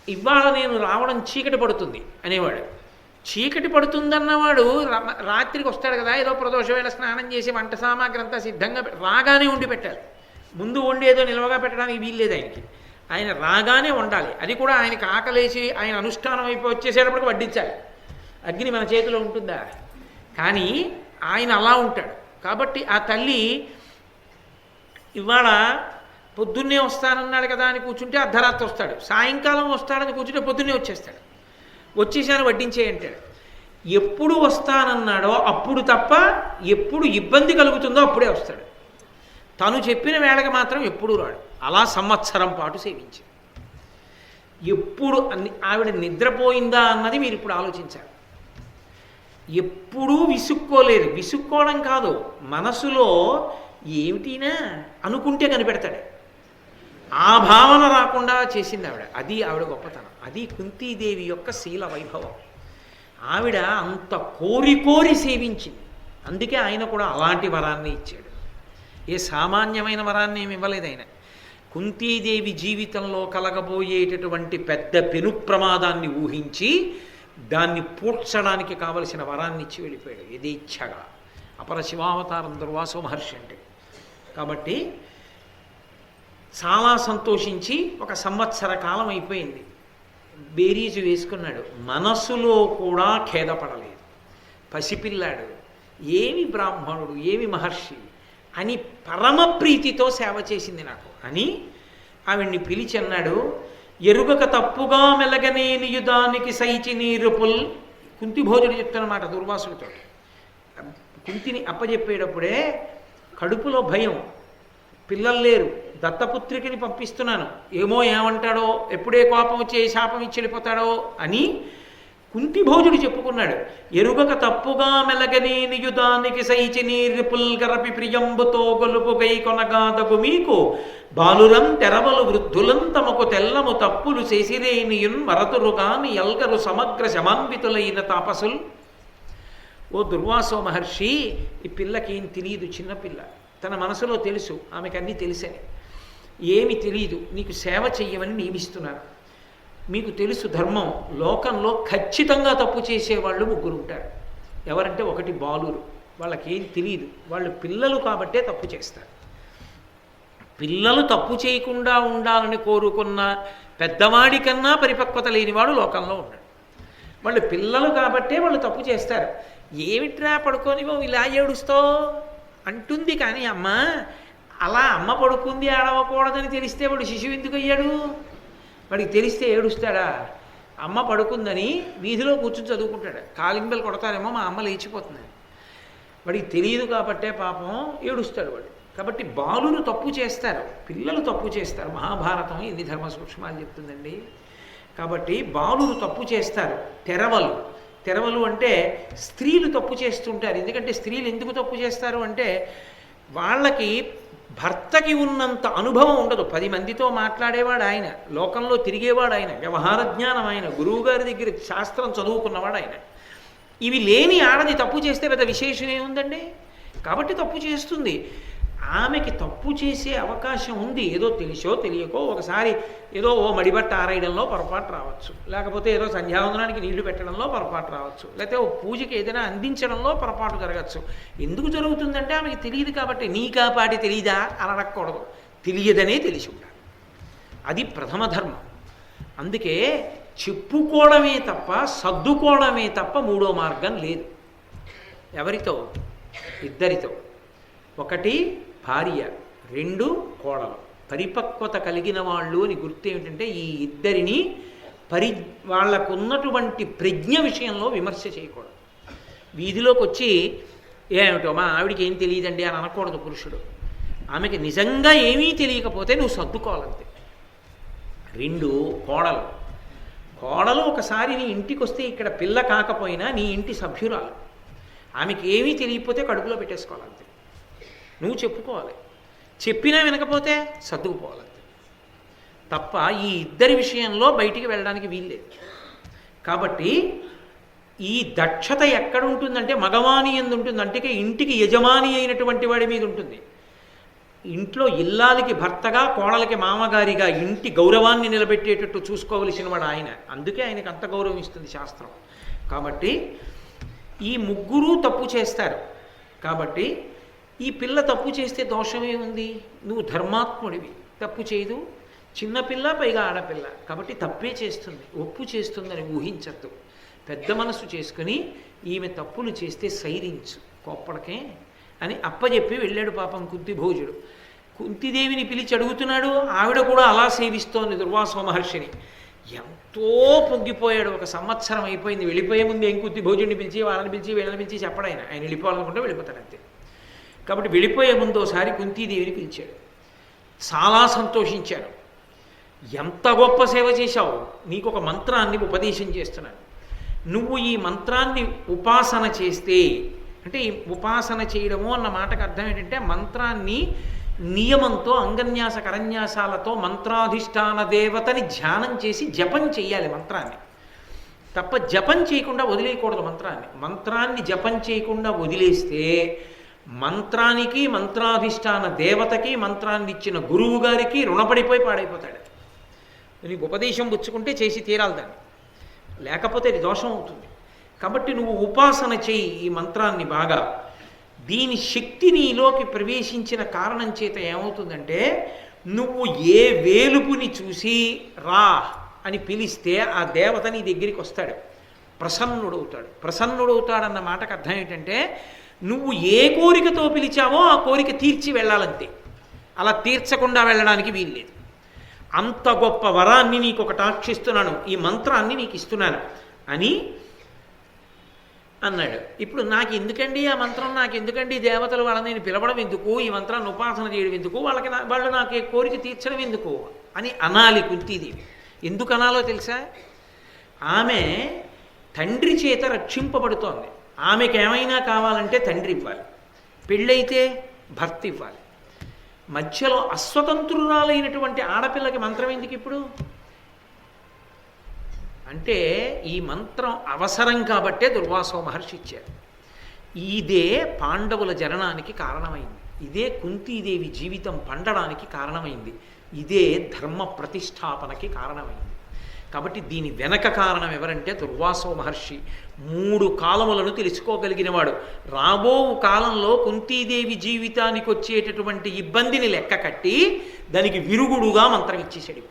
ఇవాళ నేను రావడం చీకటి పడుతుంది అనేవాడు. చీకటి పడుతుందన్నవాడు రాత్రికి వస్తాడు కదా, ఏదో ప్రదోషవేళ స్నానం చేసి వంట సామాగ్రి అంతా సిద్ధంగా రాగానే వండి పెట్టాలి. ముందు వండి ఏదో నిల్వగా పెట్టడానికి వీల్లేదు ఆయనకి. ఆయన రాగానే వండాలి. అది కూడా ఆయనకి ఆకలేసి ఆయన అనుష్ఠానం అయిపోయి వచ్చేసేటప్పటికి వడ్డించాలి. అగ్ని మన చేతిలో ఉంటుందా? కానీ ఆయన అలా ఉంటాడు. కాబట్టి ఆ తల్లి ఇవాళ పొద్దున్నే వస్తానన్నాడు కదా అని కూర్చుంటే అర్ధరాత్రి వస్తాడు, సాయంకాలం వస్తాడని కూర్చుంటే పొద్దున్నే వచ్చేస్తాడు. వచ్చేసాను వడ్డించే అంటాడు. ఎప్పుడు వస్తానన్నాడో అప్పుడు తప్ప ఎప్పుడు ఇబ్బంది కలుగుతుందో అప్పుడే వస్తాడు. తను చెప్పిన వేళకి మాత్రం ఎప్పుడూ రాడు. అలా సంవత్సరం పాటు సేవించి ఎప్పుడు ఆవిడ నిద్రపోయిందా అన్నది మీరు ఇప్పుడు ఆలోచించాలి. ఎప్పుడూ విసుక్కోలేదు. విసుక్కోవడం కాదు, మనసులో ఏమిటినా అనుకుంటే కనిపెడతాడు. ఆ భావన రాకుండా చేసింది ఆవిడ. అది ఆవిడ గొప్పతనం. అది కుంతీదేవి యొక్క శీల వైభవం. ఆవిడ అంత కోరి కోరి సేవించింది. అందుకే ఆయన కూడా అలాంటి వరాన్ని ఇచ్చాడు. ఏ సామాన్యమైన వరాన్ని ఏమి ఇవ్వలేదు ఆయన. కుంతీదేవి జీవితంలో కలగబోయేటటువంటి పెద్ద పెను ప్రమాదాన్ని ఊహించి దాన్ని పూడ్చడానికి కావలసిన వరాన్ని ఇచ్చి వెళ్ళిపోయాడు యథేచ్ఛగా. అపర శివావతారం దుర్వాసో మహర్షి అంటే. కాబట్టి చాలా సంతోషించి ఒక సంవత్సర కాలం అయిపోయింది. బేరీజు వేసుకున్నాడు. మనసులో కూడా ఖేదపడలేదు. పసిపిల్లాడు, ఏమి బ్రాహ్మణుడు, ఏమి మహర్షి అని పరమ ప్రీతితో సేవ చేసింది నాకు అని ఆవిడ్ని పిలిచి అన్నాడు. ఎరుగక తప్పుగా మెలగనేనియుదానికి సైచి నీరుపుల్. కుంతిభోజుడు చెప్తున్నమాట దుర్వాసుడితో. కుంతిని అప్పచెప్పేటప్పుడే కడుపులో భయం, పిల్లలు లేరు, దత్తపుత్రికని పంపిస్తున్నాను, ఏమో ఏమంటాడో, ఎప్పుడే కోపం వచ్చి శాపం ఇచ్చి వెళ్ళిపోతాడో అని కుంతిభోజుడు చెప్పుకున్నాడు. ఎరుగక తప్పుగా మెలగనేనియుదానికి సైచి నీరుపుల్ గరపి ప్రియంబుతో గొలుపు గై కొనగాదగు మీకు బాలురం తెరవలు వృద్ధులం తమకు తెల్లము తప్పులు చేసిరేనియున్ మరతురుగాని ఎల్గరు సమగ్ర శమాన్వితులైన తాపసుల్. ఓ దుర్వాసో మహర్షి, ఈ పిల్లకి ఏం తెలియదు, చిన్నపిల్ల, తన మనసులో తెలుసు ఆమెకు అన్నీ తెలుసని. ఏమి తెలియదు, నీకు సేవ చెయ్యమని నియమిస్తున్నాను. మీకు తెలుసు ధర్మం, లోకంలో ఖచ్చితంగా తప్పు చేసేవాళ్ళు ముగ్గురు ఉంటారు. ఎవరంటే ఒకటి బాలురు, వాళ్ళకేం తెలియదు, వాళ్ళు పిల్లలు కాబట్టే తప్పు చేస్తారు. పిల్లలు తప్పు చేయకుండా ఉండాలని కోరుకున్న పెద్దవాడి కన్నా పరిపక్వత లేనివాడు లోకంలో ఉన్నాడు. వాళ్ళు పిల్లలు కాబట్టే వాళ్ళు తప్పు చేస్తారు. ఏమిట్రా పడుకొని ఇలా ఏడుస్తావు అంటుంది. కానీ అమ్మ అలా అమ్మ పడుకుంది ఆడవకూడదని తెలిస్తే వాడు శిశువు ఎందుకు అయ్యాడు? వాడికి తెలిస్తే ఏడుస్తాడా? అమ్మ పడుకుందని వీధిలో కూర్చుని చదువుకుంటాడు. కాలింబెలు కొడతారేమో మా అమ్మ లేచిపోతుంది. వాడికి తెలియదు కాబట్టే పాపం ఏడుస్తాడు వాడు. కాబట్టి బాలురు తప్పు చేస్తారు, పిల్లలు తప్పు చేస్తారు. మహాభారతం ఎన్ని ధర్మ సూక్ష్మాలు చెప్తుందండి. కాబట్టి బాలురు తప్పు చేస్తారు. తెరవలు అంటే స్త్రీలు తప్పు చేస్తుంటారు. ఎందుకంటే స్త్రీలు ఎందుకు తప్పు చేస్తారు అంటే వాళ్ళకి భర్తకి ఉన్నంత అనుభవం ఉండదు. 10 మందితో మాట్లాడేవాడు ఆయన, లోకంలో తిరిగేవాడు ఆయన, వ్యవహార జ్ఞానం ఆయన, గురువుగారి దగ్గర శాస్త్రం చదువుకున్నవాడు ఆయన. ఇవి లేని ఆడది తప్పు చేస్తే పెద్ద విశేషం ఏముందండి? కాబట్టి తప్పు చేస్తుంది. ఆమెకి తప్పు చేసే అవకాశం ఉంది. ఏదో తెలిసో తెలియకో ఒకసారి ఏదో ఓ మడిబట్ట ఆరేయడంలో పొరపాటు రావచ్చు, లేకపోతే ఏదో సంధ్యావందనానికి నీళ్లు పెట్టడంలో పొరపాటు రావచ్చు, లేకపోతే ఓ పూజకి ఏదైనా అందించడంలో పొరపాటు జరగచ్చు. ఎందుకు జరుగుతుందంటే ఆమెకి తెలియదు కాబట్టి. నీ కాపాటి తెలియదా అని అడగకూడదు, తెలియదనే తెలిసి ఉండాలి. అది ప్రథమ ధర్మం. అందుకే చెప్పుకోవడమే తప్ప సర్దుకోవడమే తప్ప మూడో మార్గం లేదు. ఎవరితో? ఇద్దరితో. ఒకటి భార్య, 2 కోడలు. పరిపక్వత కలిగిన వాళ్ళు అని గుర్తు ఏమిటంటే ఈ ఇద్దరిని వాళ్ళకున్నటువంటి ప్రజ్ఞ విషయంలో విమర్శ చేయకూడదు. వీధిలోకి వచ్చి ఏమిటో మా ఆవిడికి ఏం తెలియదండి అని అనకూడదు పురుషుడు. ఆమెకి నిజంగా ఏమీ తెలియకపోతే నువ్వు సర్దుకోవాలంతే. 2 కోడలు ఒకసారి నీ ఇంటికి వస్తే ఇక్కడ పిల్ల కాకపోయినా నీ ఇంటి సభ్యురాలు. ఆమెకి ఏమీ తెలియకపోతే కడుపులో పెట్టేసుకోవాలంతే. నువ్వు చెప్పుకోవాలి. చెప్పినా వినకపోతే సర్దుకుపోవాలంతే తప్ప ఈ ఇద్దరి విషయంలో బయటికి వెళ్ళడానికి వీల్లేదు. కాబట్టి ఈ దక్షత ఎక్కడ ఉంటుందంటే మగవాని యందు ఉంటుంది. అంటే ఇంటికి యజమాని అయినటువంటి వాడి మీద ఉంటుంది. ఇంట్లో ఇల్లాలికి భర్తగా, కోడలికి మామగారిగా ఇంటి గౌరవాన్ని నిలబెట్టేటట్టు చూసుకోవలసిన వాడు ఆయన. అందుకే ఆయనకు అంత గౌరవం ఇస్తుంది శాస్త్రం. కాబట్టి ఈ ముగ్గురు తప్పు చేస్తారు. కాబట్టి ఈ పిల్ల తప్పు చేస్తే దోషమే ఉంది? నువ్వు ధర్మాత్ముడివి, తప్పు చేయదు. చిన్నపిల్ల, పైగా ఆడపిల్ల కాబట్టి తప్పే చేస్తుంది, ఒప్పు చేస్తుందని ఊహించద్దు. పెద్ద మనసు చేసుకుని ఈమె తప్పులు చేస్తే సైరించు, కోప్పడకే అని అప్పచెప్పి వెళ్ళాడు పాపం కుంతిభోజుడు. కుంతిదేవిని పిలిచి అడుగుతున్నాడు. ఆవిడ కూడా అలా సేవిస్తోంది దుర్వాసో మహర్షిని. ఎంతో పొంగిపోయాడు. 1 సంవత్సరం అయిపోయింది. వెళ్ళిపోయే ముందు ఏం కుంతి భోజుడిని పిలిచి వాళ్ళని పిలిచి వీళ్ళని పిలిచి చెప్పడాయన. ఆయన వెళ్ళిపోవాలనుకుంటే వెళ్ళిపోతాడు అంతే. కాబట్టి వెళ్ళిపోయే ముందు ఒకసారి కుంతీదేవిని పిలిచాడు. చాలా సంతోషించాను. ఎంత గొప్ప సేవ చేశావు, నీకు ఒక మంత్రాన్ని ఉపదేశం చేస్తున్నాను. నువ్వు ఈ మంత్రాన్ని ఉపాసన చేస్తే, అంటే ఈ ఉపాసన చేయడము అన్న మాటకు అర్థం ఏంటంటే మంత్రాన్ని నియమంతో అంగన్యాస కరన్యాసాలతో మంత్రాధిష్టాన దేవతని ధ్యానం చేసి జపం చెయ్యాలి మంత్రాన్ని. తప్ప జపం చేయకుండా వదిలేయకూడదు మంత్రాన్ని. మంత్రాన్ని జపం చేయకుండా వదిలేస్తే మంత్రానికి మంత్రాధిష్టాన దేవతకి మంత్రాన్ని ఇచ్చిన గురువు గారికి రుణపడిపోయి పాడైపోతాడు. నీకు ఉపదేశం పుచ్చుకుంటే చేసి తీరాలి దాన్ని, లేకపోతే ఇది దోషం అవుతుంది. కాబట్టి నువ్వు ఉపాసన చెయ్యి ఈ మంత్రాన్ని బాగా. దీని శక్తి నీలోకి ప్రవేశించిన కారణం చేత ఏమవుతుందంటే నువ్వు ఏ వేలుపుని చూసి రా అని పిలిస్తే ఆ దేవత నీ దగ్గరికి వస్తాడు, ప్రసన్నుడవుతాడు. ప్రసన్నుడవుతాడన్న మాటకు అర్థం ఏంటంటే నువ్వు ఏ కోరికతో పిలిచావో ఆ కోరిక తీర్చి వెళ్ళాలంతే, అలా తీర్చకుండా వెళ్ళడానికి వీల్లేదు. అంత గొప్ప వరాన్ని నీకు ఒకటి ఆక్షిస్తున్నాను, ఈ మంత్రాన్ని నీకు ఇస్తున్నాను అని అన్నాడు. ఇప్పుడు నాకు ఎందుకండి ఆ మంత్రం, నాకు ఎందుకండి దేవతలు వాళ్ళని నేను పిలవడం ఎందుకు, ఈ మంత్రాన్ని ఉపాసన చేయడం ఎందుకు, వాళ్ళు నాకు ఏ కోరిక తీర్చడం ఎందుకు అని అనాలి కుంతీదేవి. ఎందుకు అనాలో తెలుసా? ఆమె తండ్రి చేత రక్షింపబడుతోంది. ఆమెకి ఏమైనా కావాలంటే తండ్రి ఇవ్వాలి, పెళ్ళైతే భర్త ఇవ్వాలి. మధ్యలో అస్వతంత్రురాలైనటువంటి ఆడపిల్లకి మంత్రం ఎందుకు ఇప్పుడు అంటే ఈ మంత్రం అవసరం కాబట్టే దుర్వాసో మహర్షి ఇచ్చారు. ఇదే పాండవుల జననానికి కారణమైంది, ఇదే కుంతీదేవి జీవితం పండడానికి కారణమైంది, ఇదే ధర్మ ప్రతిష్టాపనకి కారణమైంది. కాబట్టి దీని వెనక కారణం ఎవరంటే దుర్వాసో మహర్షి. 3 కాలములను తెలుసుకోగలిగినవాడు. రాబో కాలంలో కుంతీదేవి జీవితానికి వచ్చేటటువంటి ఇబ్బందిని లెక్క కట్టి దానికి విరుగుడుగా మంత్రం ఇచ్చేసాడు.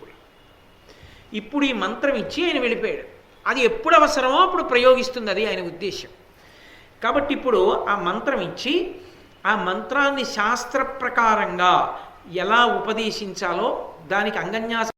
ఇప్పుడు ఈ మంత్రం ఇచ్చి ఆయన వెళ్ళిపోయాడు. అది ఎప్పుడు అవసరమో అప్పుడు ప్రయోగిస్తుంది, అది ఆయన ఉద్దేశం. కాబట్టి ఇప్పుడు ఆ మంత్రం ఇచ్చి ఆ మంత్రాన్ని శాస్త్ర ప్రకారంగా ఎలా ఉపదేశించాలో దానికి అంగన్యాస